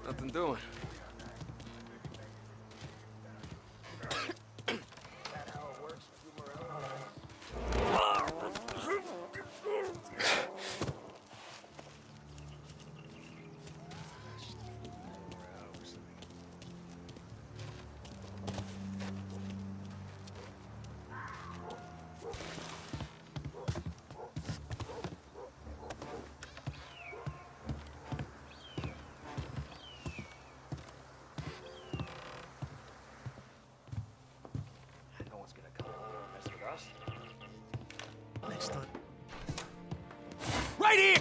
Nothing doing. Next time. Right here!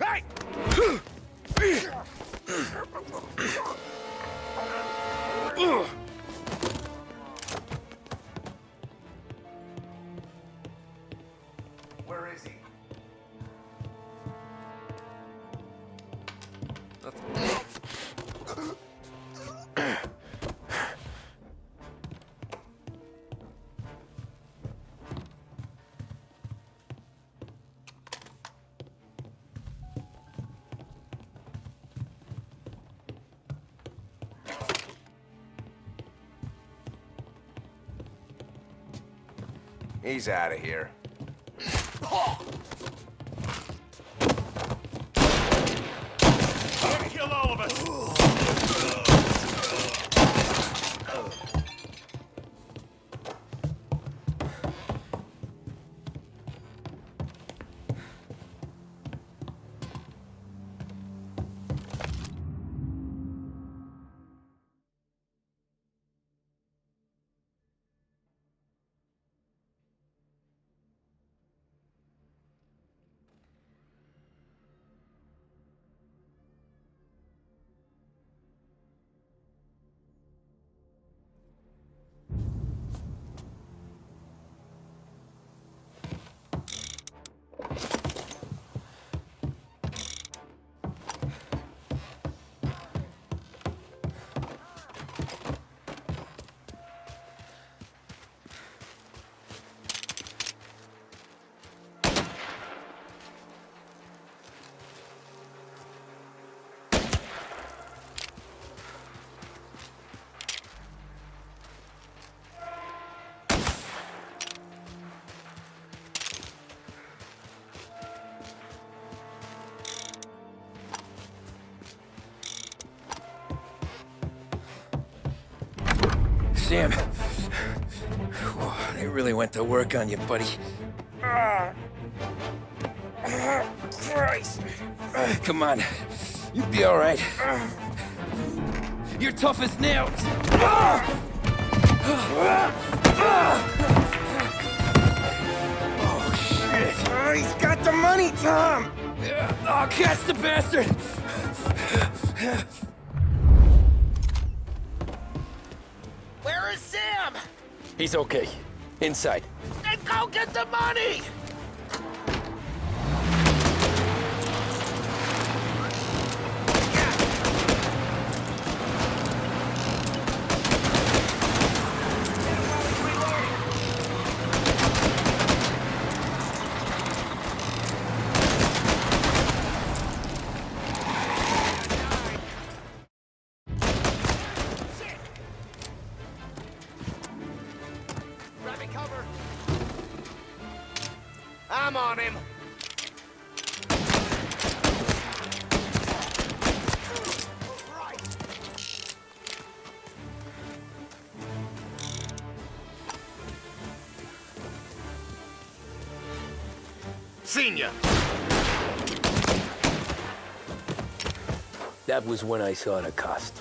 Hey! Where is he? He's out of here. Don't kill all of us! Sam. They really went to work on you, buddy. Christ. Come on. You'll be all right. You're tough as nails. Oh, shit. He's got the money, Tom. Oh, catch the bastard. Where is Sam? He's okay. Inside. Then go get the money! I'm on him. Senior. That was when I saw the cost.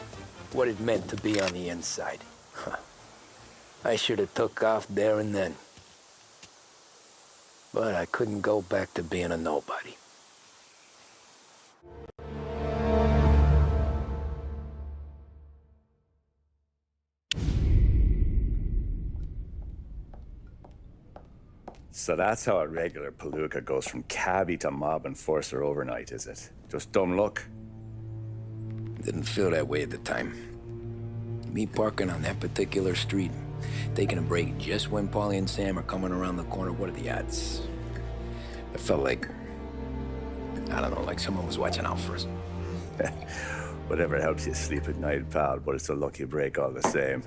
What it meant to be on the inside. Huh. I should have took off there and then. But I couldn't go back to being a nobody. So that's how a regular palooka goes from cabbie to mob enforcer overnight, is it? Just dumb luck? Didn't feel that way at the time. Me parking on that particular street, taking a break just when Paulie and Sam are coming around the corner. What are the odds? It felt like, I don't know, like someone was watching out for us. Whatever helps you sleep at night, pal, but it's a lucky break all the same.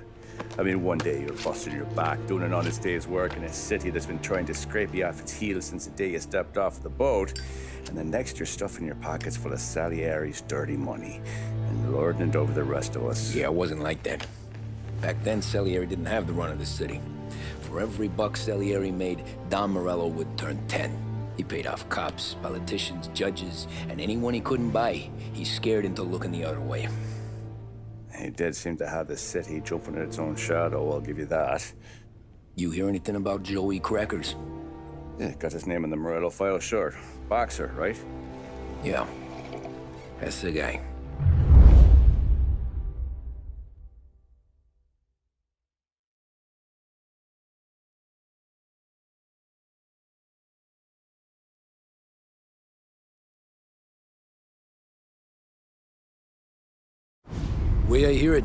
I mean, one day you're busting your back, doing an honest day's work in a city that's been trying to scrape you off its heels since the day you stepped off the boat, and the next you're stuffing your pockets full of Salieri's dirty money and lording it over the rest of us. Yeah, it wasn't like that. Back then, Salieri didn't have the run of the city. For every buck Salieri made, Don Morello would turn 10. He paid off cops, politicians, judges, and anyone he couldn't buy, he scared into looking the other way. He did seem to have the city jumping at its own shadow, I'll give you that. You hear anything about Joey Crackers? Yeah, got his name in the Morello file, sure. Boxer, right? Yeah, that's the guy. Way I hear it,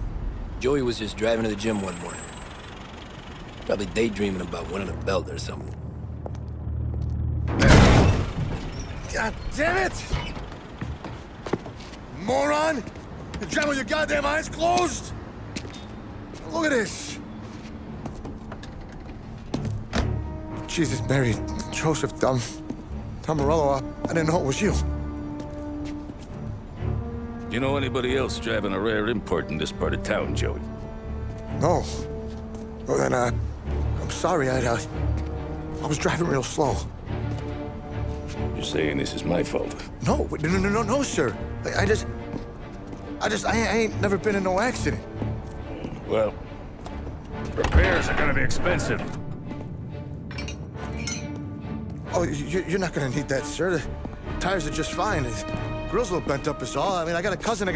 Joey was just driving to the gym one morning. Probably daydreaming about winning a belt or something. God damn it! Moron! You're driving with your goddamn eyes closed? Look at this! Jesus, Mary, Joseph, Tom Morello, I didn't know it was you. You know anybody else driving a rare import in this part of town, Joey? No. Well, then, I'm sorry, I was driving real slow. You're saying this is my fault? No, sir. I ain't never been in no accident. Well, repairs are gonna be expensive. Oh, you're not gonna need that, sir. The tires are just fine. The grill's a little bent up is all. I mean, I got a cousin I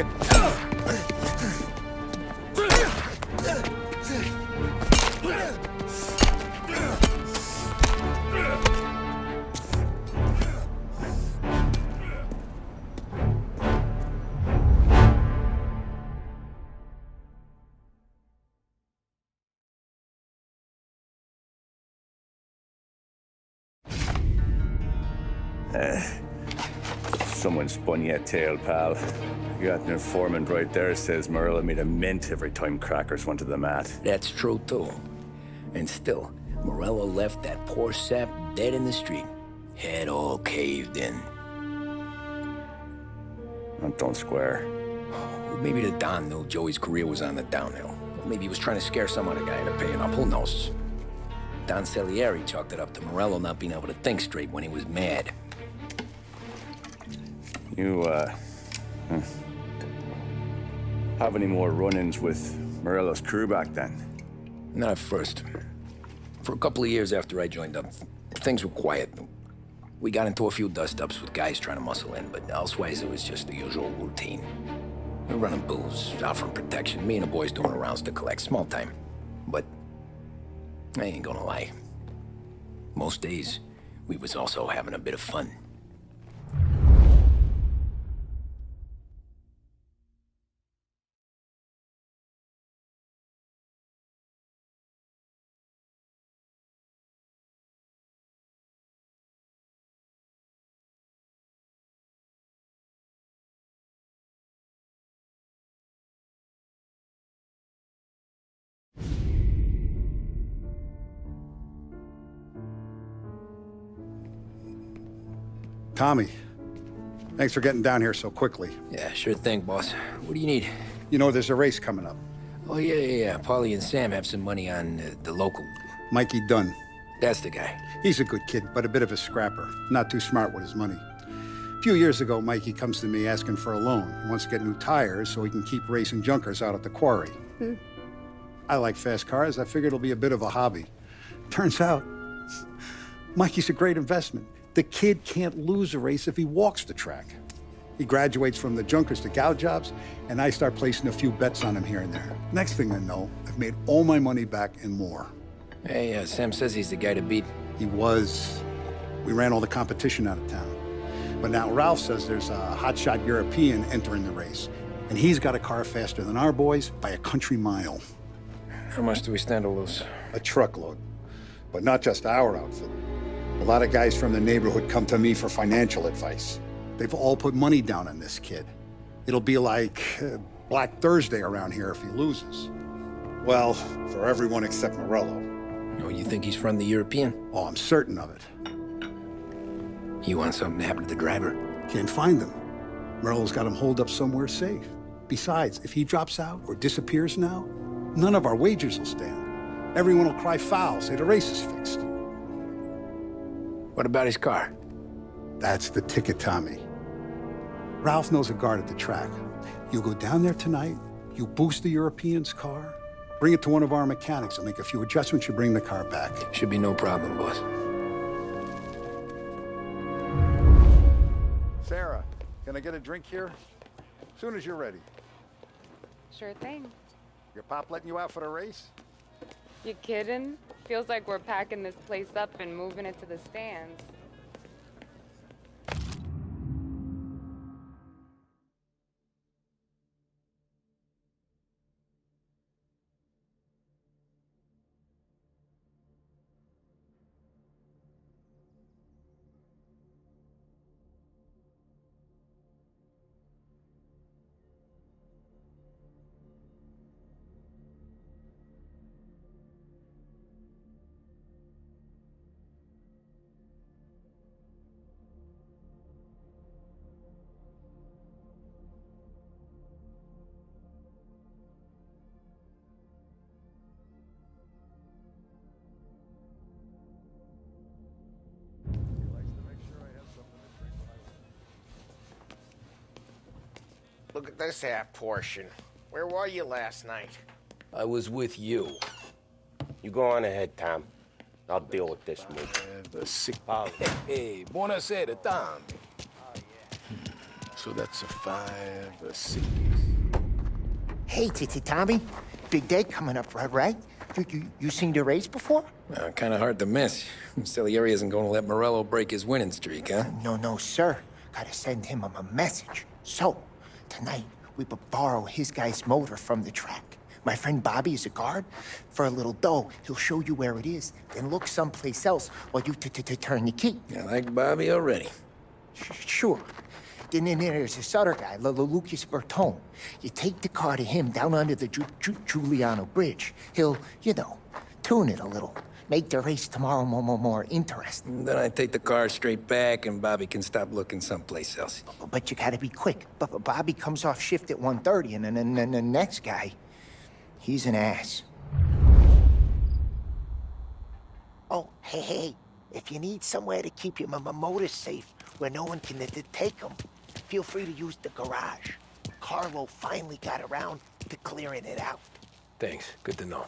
Someone spun you a tale, pal. You got an informant right there says Morello made a mint every time Crackers went to the mat. That's true, too. And still, Morello left that poor sap dead in the street. Head all caved in. Don't square. Maybe the Don knew Joey's career was on the downhill. Maybe he was trying to scare some other guy into paying up, who knows? Don Salieri chalked it up to Morello not being able to think straight when he was mad. You, have any more run-ins with Morello's crew back then? Not at first. For a couple of years after I joined up, things were quiet. We got into a few dust-ups with guys trying to muscle in, but elsewise it was just the usual routine. We were running booze, out from protection, me and the boys doing rounds to collect, small time. But I ain't gonna lie. Most days, we was also having a bit of fun. Tommy, thanks for getting down here so quickly. Yeah, sure thing, boss. What do you need? You know, there's a race coming up. Oh, yeah. Paulie and Sam have some money on the local. Mikey Dunn. That's the guy. He's a good kid, but a bit of a scrapper. Not too smart with his money. A few years ago, Mikey comes to me asking for a loan. He wants to get new tires so he can keep racing junkers out at the quarry. I like fast cars. I figured it'll be a bit of a hobby. Turns out, Mikey's a great investment. The kid can't lose a race if he walks the track. He graduates from the junkers to gal jobs, and I start placing a few bets on him here and there. Next thing I know, I've made all my money back and more. Hey, Sam says he's the guy to beat. He was. We ran all the competition out of town. But now Ralph says there's a hotshot European entering the race, and he's got a car faster than our boys by a country mile. How much do we stand to lose? A truckload. But not just our outfit. A lot of guys from the neighborhood come to me for financial advice. They've all put money down on this kid. It'll be like Black Thursday around here if he loses. Well, for everyone except Morello. Oh, you think he's from the European? Oh, I'm certain of it. You want something to happen to the driver? Can't find him. Morello's got him holed up somewhere safe. Besides, if he drops out or disappears now, none of our wagers will stand. Everyone will cry foul, say the race is fixed. What about his car? That's the ticket, Tommy. Ralph knows a guard at the track. You go down there tonight, you boost the European's car, bring it to one of our mechanics. They'll make a few adjustments, you bring the car back. Should be no problem, boss. Sarah, can I get a drink here? As soon as you're ready. Sure thing. Your pop letting you out for the race? You kidding? Feels like we're packing this place up and moving it to the stands. Look at this half portion. Where were you last night? I was with you. You go on ahead, Tom. I'll deal with this move. The sick. Hey, buonasera, Tom. So that's a 5, a 6. Hey, Tommy. Big day coming up, right? You seen the race before? Kind of hard to miss. Salieri isn't going to let Morello break his winning streak, huh? No, sir. Gotta send him a message. So, tonight, we borrow his guy's motor from the track. My friend Bobby is a guard. For a little dough, he'll show you where it is, then look someplace else while you turn the key. I like Bobby already. Sure. Then there's this other guy, Lucas Bertone. You take the car to him down under the Giuliano Bridge. He'll, tune it a little. Make the race tomorrow more interesting. Then I take the car straight back and Bobby can stop looking someplace else. But you gotta be quick. Bobby comes off shift at 1:30 and then the next guy, He's an ass. Oh, hey, if you need somewhere to keep your motor safe where no one can take them, feel free to use the garage. Carlo finally got around to clearing it out. Thanks. Good to know.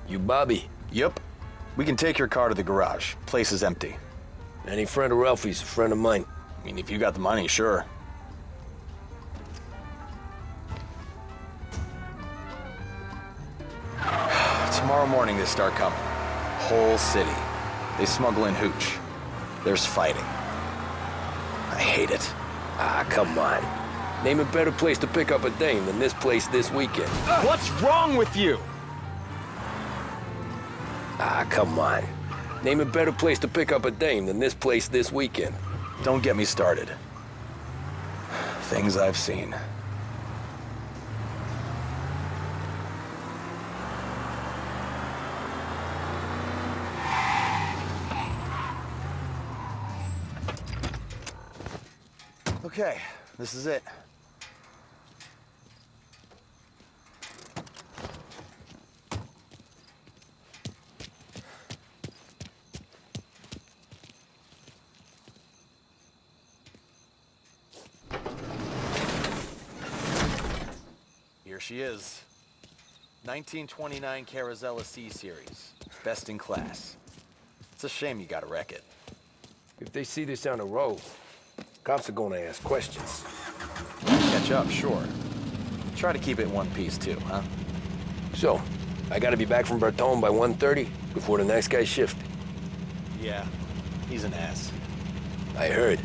You Bobby? Yep. We can take your car to the garage. Place is empty. Any friend of Ralphie's a friend of mine. I mean, if you got the money, sure. Tomorrow morning they start coming. Whole city. They smuggle in hooch. There's fighting. I hate it. Ah, come on. Name a better place to pick up a dame than this place this weekend. What's wrong with you? Ah, come on. Name a better place to pick up a dame than this place this weekend. Don't get me started. Things I've seen. Okay, this is it. Here she is. 1929 Carazella C-Series. Best in class. It's a shame you gotta wreck it. If they see this on the road, cops are gonna ask questions. Catch up, sure. Try to keep it in one piece too, huh? So, I gotta be back from Bertone by 1:30 before the next guy's shift. Yeah, he's an ass. I heard.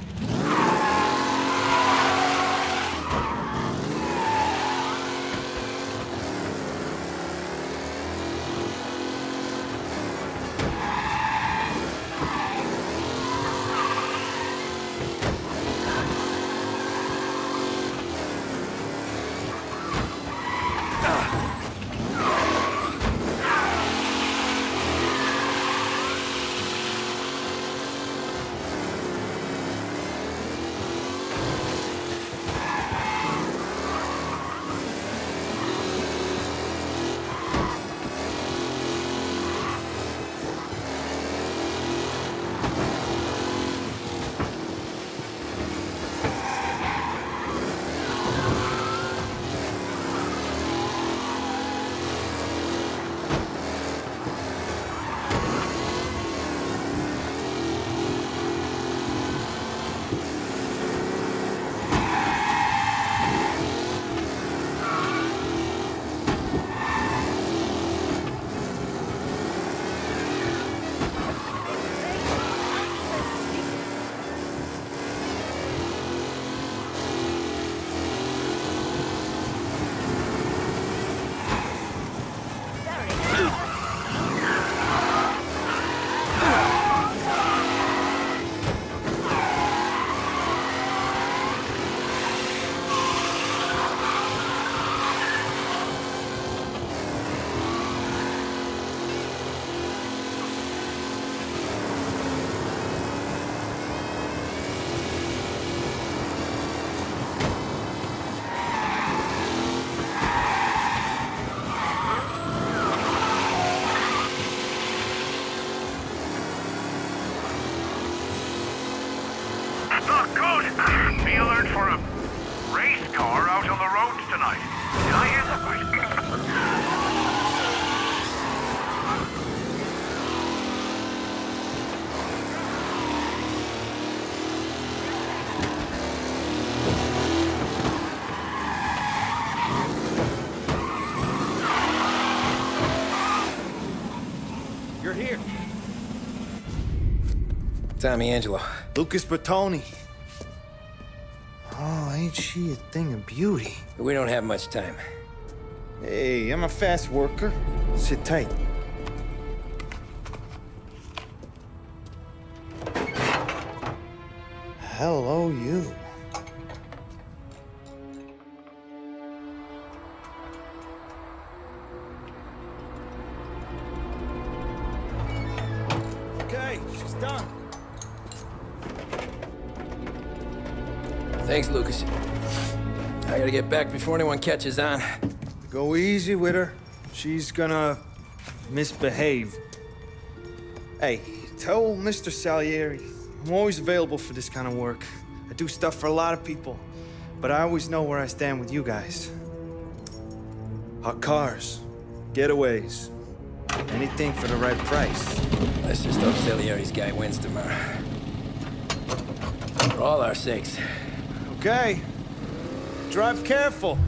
tonight. Did I hear that right? You're here. Tommy Angelo. Lucas Bertoni. Oh, ain't she a thing of beauty? We don't have much time. Hey, I'm a fast worker. Sit tight. Hello, you. Okay, she's done. Thanks, Lucas. I gotta get back before anyone catches on. Go easy with her. She's gonna misbehave. Hey, tell Mr. Salieri I'm always available for this kind of work. I do stuff for a lot of people, but I always know where I stand with you guys. Hot cars, getaways, anything for the right price. Let's just hope Salieri's guy wins tomorrow. For all our sakes. Okay. Drive careful.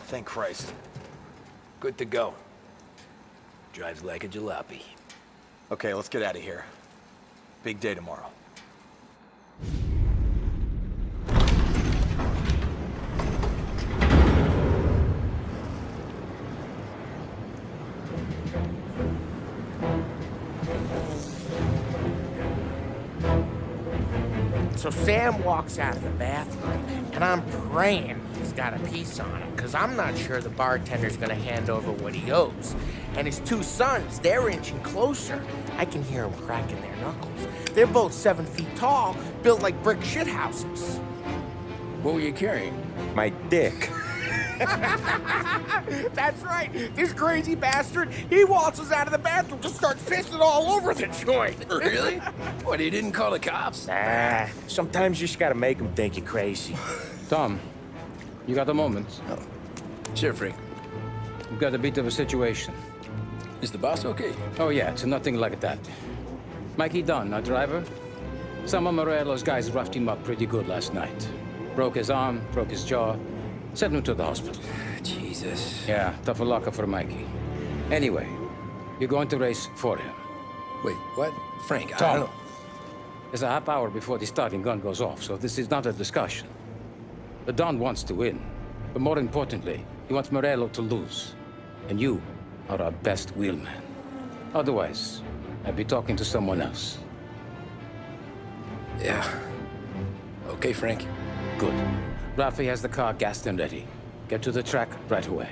Thank Christ. Good to go. Drives like a jalopy. Okay, let's get out of here. Big day tomorrow. So Sam walks out of the bathroom And I'm praying he's got a piece on him, because I'm not sure the bartender's gonna hand over what he owes. And his two sons, they're inching closer. I can hear them cracking their knuckles. They're both 7 feet tall, built like brick shithouses. What were you carrying? My dick. That's right. This crazy bastard, he waltzes out of the bathroom, just starts pissing all over the joint. Really? What, he didn't call the cops? Nah, sometimes you just gotta make them think you're crazy. Tom, you got a moment? Oh. Sure, Frank. We've got a bit of a situation. Is the boss okay? Oh, yeah, it's nothing like that. Mikey Dunn, our driver. Some of Morello's guys roughed him up pretty good last night. Broke his arm, broke his jaw. Sent him to the hospital. Jesus. Yeah, tough a locker for Mikey. Anyway, you're going to race for him. Wait, what? Frank, I Tom, don't know. there's a half hour before the starting gun goes off, so this is not a discussion. The Don wants to win, but more importantly, he wants Morello to lose. And you are our best wheelman. Otherwise, I'd be talking to someone else. Yeah. Okay, Frank. Good. Rafi has the car gassed and ready. Get to the track right away.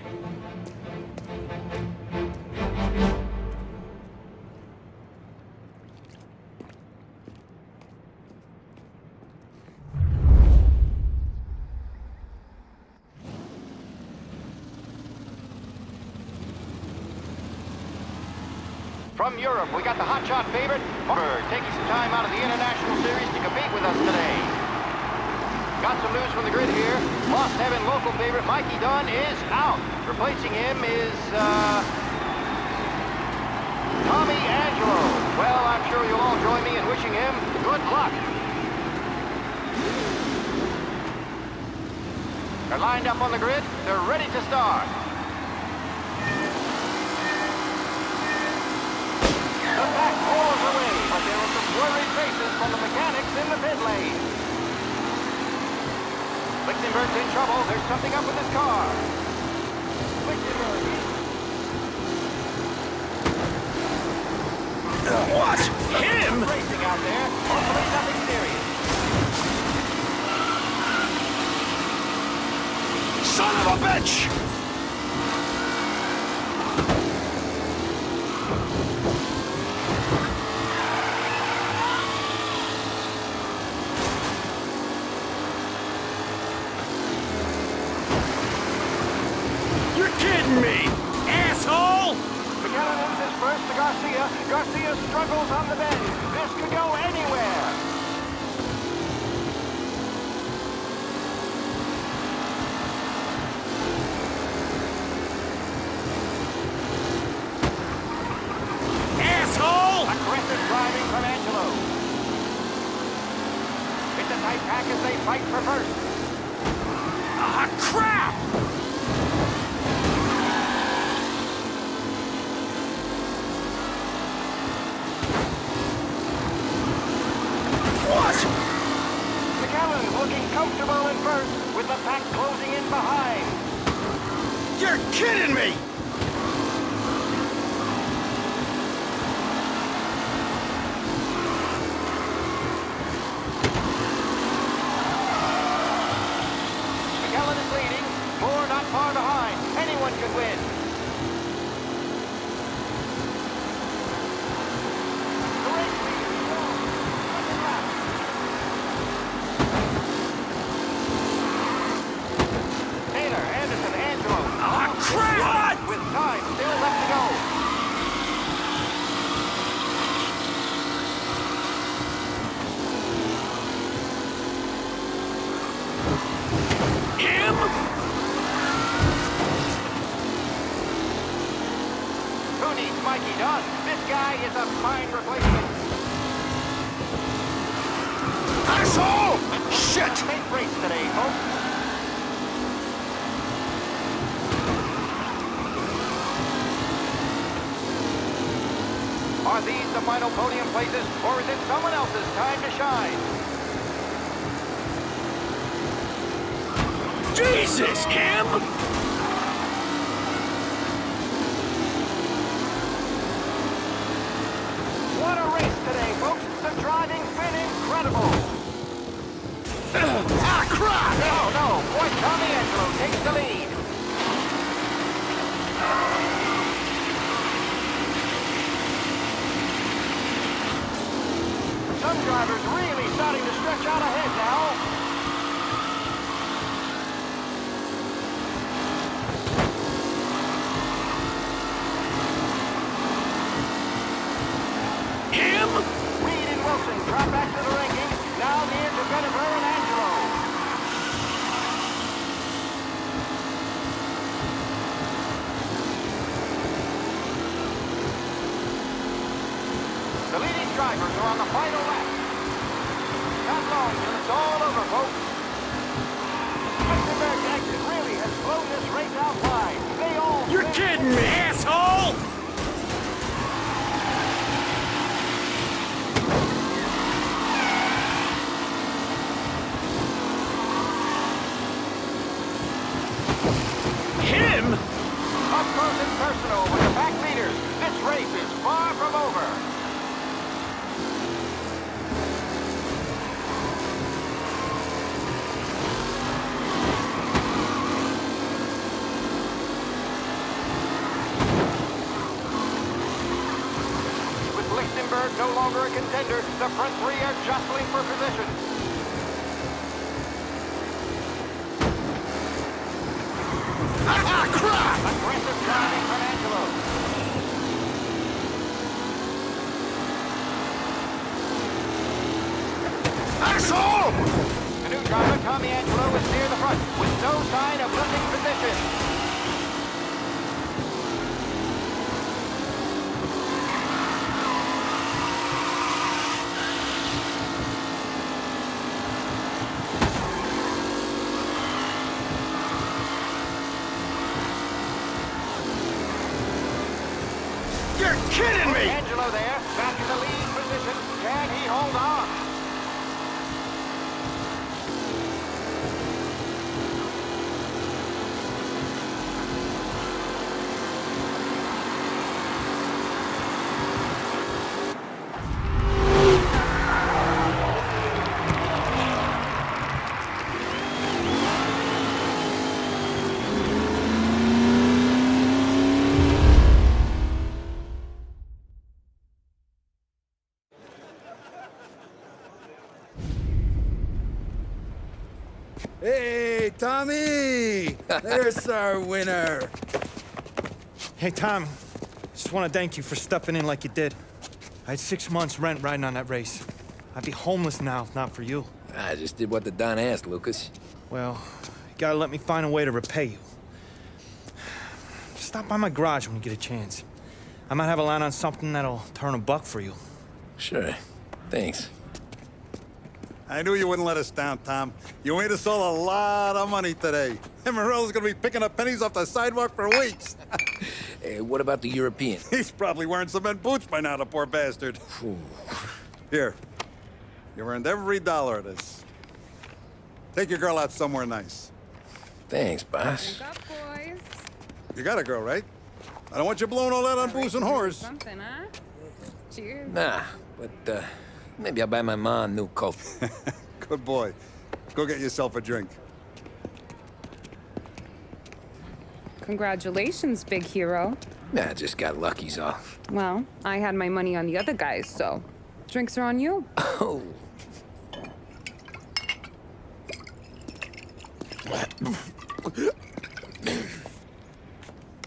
From Europe, we got the hotshot favorite, taking some time out of the International Series to compete with us today. Got some news from the grid here. Lost Heaven local favorite Mikey Dunn is out. Replacing him is, Tommy Angelo. Well, I'm sure you'll all join me in wishing him good luck. They're lined up on the grid. They're ready to start. The pack rolls away, but there are some worried faces from the mechanics in the pit lane. Lichtenberg's in trouble. There's something up with his car. Lichtenberg. What? Him? Racing out there. Hopefully nothing serious. Son of a bitch! Me, asshole! McKellen loses first to Garcia. Garcia struggles on the bend. This could go anywhere. Asshole! Aggressive driving from Angelo. It's a tight pack as they fight for first. Ah, crap! What? McKellen looking comfortable in first, with the pack closing in behind. You're kidding me! McKellen is leading. Moore not far behind. Anyone could win. Crap! With time still left to go. Him? Who needs Mikey Dunn? This guy is a fine replacement. Asshole! Shit! Safe race today, folks. Are these the final podium places, or is it someone else's time to shine? Jesus, him? What a race today, folks. The driving's been incredible. Ah, crap! No, take the lead. Some drivers really starting to stretch out ahead now. Reed and Wilson drop back to the rankings. Now near to Jennifer and Angelo. The leading drivers are on the final lap. Not long till it's all over, folks. Westenberg's exit really has blown this race out wide. They all... You're kidding me, asshole! Him? Up close and personal with the back leaders. This race is far from over. With Lichtenberg no longer a contender, the front three are jostling for position. Aggressive driving from Angelo. Asshole! The new driver, Tommy Angelo, is near the front with no sign of losing position. You're kidding me! Angelo there, back in the lead position. Can he hold on? Hey, Tommy! There's our winner. Hey, Tom. Just want to thank you for stepping in like you did. I had 6 months rent riding on that race. I'd be homeless now if not for you. I just did what the Don asked, Lucas. Well, you gotta let me find a way to repay you. Stop by my garage when you get a chance. I might have a line on something that'll turn $1 for you. Sure. Thanks. I knew you wouldn't let us down, Tom. You made us all a lot of money today. And Morello's gonna be picking up pennies off the sidewalk for weeks. Hey, what about the European? He's probably wearing cement boots by now, the poor bastard. Here. You earned every dollar of this. Take your girl out somewhere nice. Thanance, boss. Wake up, boys. You got a girl, right? I don't want you blowing all that on booze and whores. Something, huh? Cheers. Nah, but, maybe I'll buy my mom a new coat. Good boy. Go get yourself a drink. Congratulations, big hero. Nah, I just got lucky's all. Well, I had my money on the other guys, so drinks are on you. Oh.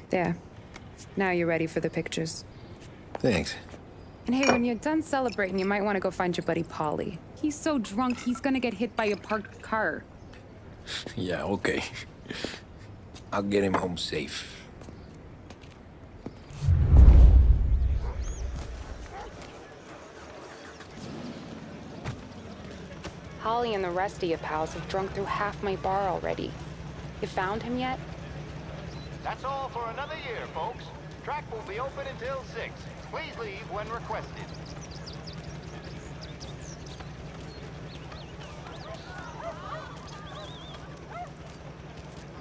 There. Now you're ready for the pictures. Thanks. And hey, when you're done celebrating, you might want to go find your buddy Paulie. He's so drunk, he's gonna get hit by a parked car. Yeah, okay. I'll get him home safe. Holly and the rest of your pals have drunk through half my bar already. You found him yet? That's all for another year, folks. Track will be open until 6. Please leave when requested.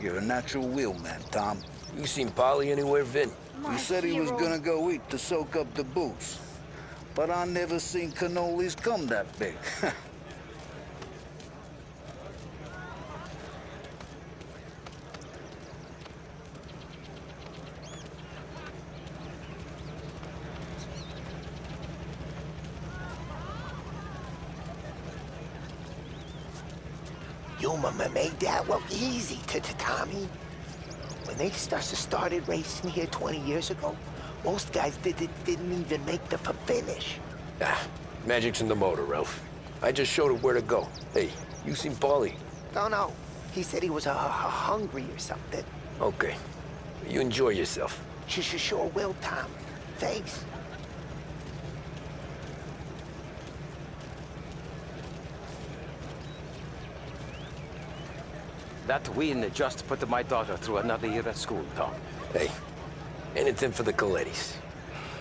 You're a natural wheelman, Tom. You seen Polly anywhere, Vin? He said he was gonna go eat to soak up the booze. But I never seen cannolis come that big. You made that look easy to Tommy. When they started racing here 20 years ago, most guys didn't even make the finish. Ah, magic's in the motor, Ralph. I just showed it where to go. Hey, you seen Paulie? No. He said he was hungry or something. Okay. You enjoy yourself. Sure will, Tom. Thanks. That win just put my daughter through another year at school, Tom. Hey, anything for the Colettis.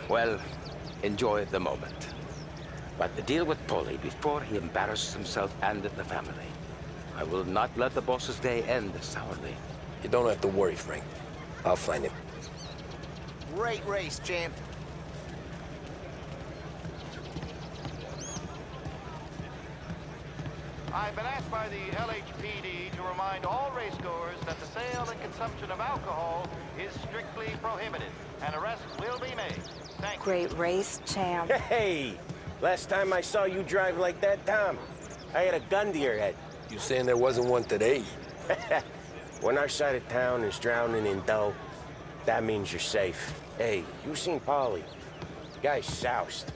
Well, enjoy the moment. But deal with Paulie before he embarrasses himself and the family. I will not let the boss's day end sourly. You don't have to worry, Frank. I'll find him. Great race, champ. I've been asked by the LHPD to remind all racegoers that the sale and consumption of alcohol is strictly prohibited. An arrest will be made. Thank you. Great race, champ. Hey! Last time I saw you drive like that, Tom, I had a gun to your head. You saying there wasn't one today? When our side of town is drowning in dough, that means you're safe. Hey, you seen Paulie? Guy's soused.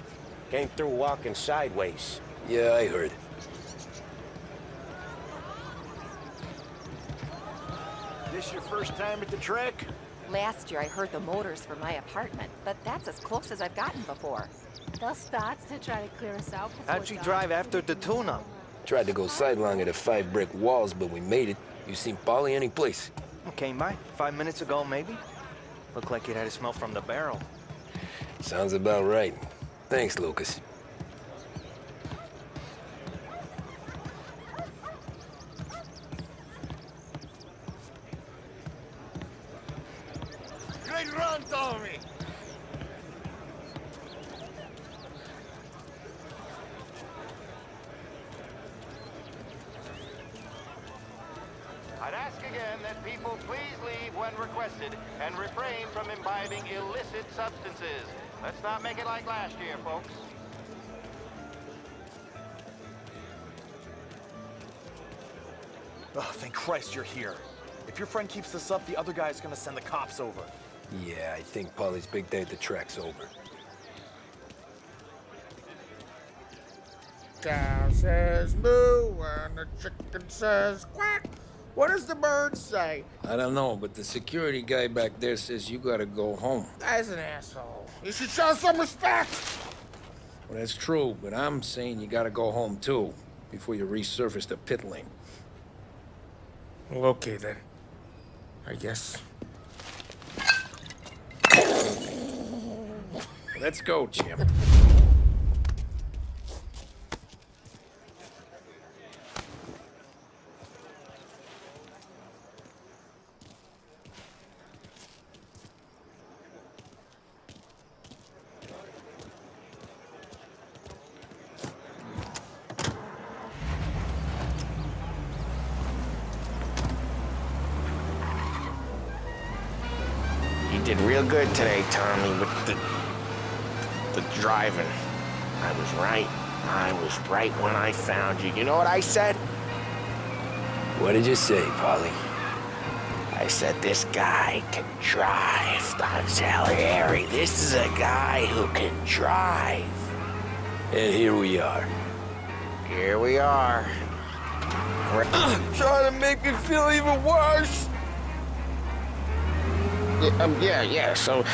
Came through walking sideways. Yeah, I heard. This your first time at the track? Last year I heard the motors for my apartment, but that's as close as I've gotten before. They'll start to try to clear us out before How'd you drive after the tune-up? Tried to go sidelong at the 5 brick walls, but we made it. You seen Paulie any place? Came by 5 minutes ago, maybe. Looked like it had a smell from the barrel. Sounds about right. Thanks, Lucas. Great run, Tommy. I'd ask again that people please leave when requested and refrain from imbibing illicit substances. Let's not make it like last year, folks. Oh, thank Christ you're here. If your friend keeps this up, the other guy's gonna send the cops over. Yeah, I think Paulie's big day at the track's over. Cow says moo and the chicken says quack. What does the bird say? I don't know, but the security guy back there says you gotta go home. Guy's an asshole. You should show some respect. Well, that's true, but I'm saying you gotta go home too, before you resurface the pit lane. Well, okay then. I guess. Let's go, champ. You did real good today, Tommy, with the driving. I was right. I was right when I found you. You know what I said? What did you say, Paulie? I said this guy can drive, Don Salieri. This is a guy who can drive. And here we are. Here we are. Trying to make me feel even worse. Yeah, so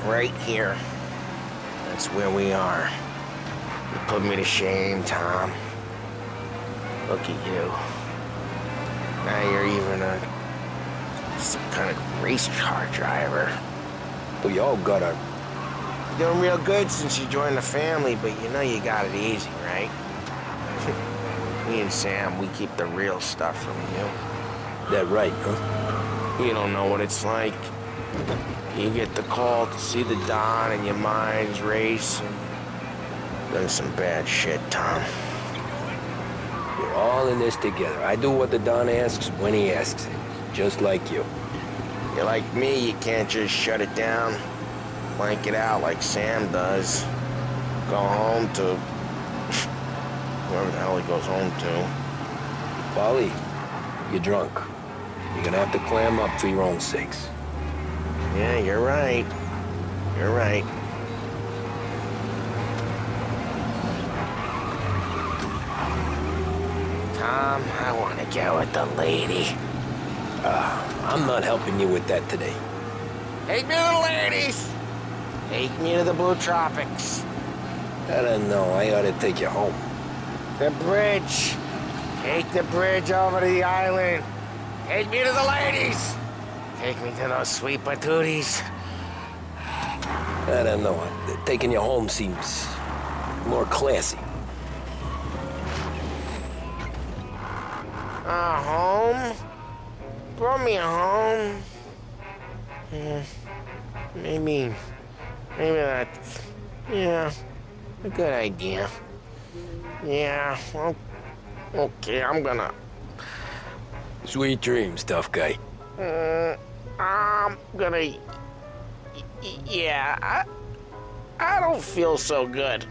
right here, that's where we are. You put me to shame, Tom. Look at you. Now you're even some kind of race car driver. We all got our... You're doing real good since you joined the family, but you know you got it easy, right? Me and Sam, we keep the real stuff from you. That right, huh? You don't know what it's like. You get the call to see the Don and your mind's race. Done some bad shit, Tom. We're all in this together. I do what the Don asks when he asks it. Just like you. You're like me, you can't just shut it down. Blank it out like Sam does. Go home to... whoever the hell he goes home to. Polly, you're drunk. You're gonna have to clam up for your own sakes. Yeah, you're right. You're right. Tom, I want to go with the lady. I'm not helping you with that today. Take me to the ladies! Take me to the Blue Tropics. I don't know. I ought to take you home. The bridge. Take the bridge over to the island. Take me to the ladies. Take me to those sweet patooties. I don't know. Taking you home seems more classy. Home? Brought me home. Maybe that's, yeah, a good idea. Yeah, well, okay, I'm gonna. Sweet dreams, tough guy. I'm gonna, yeah, I don't feel so good.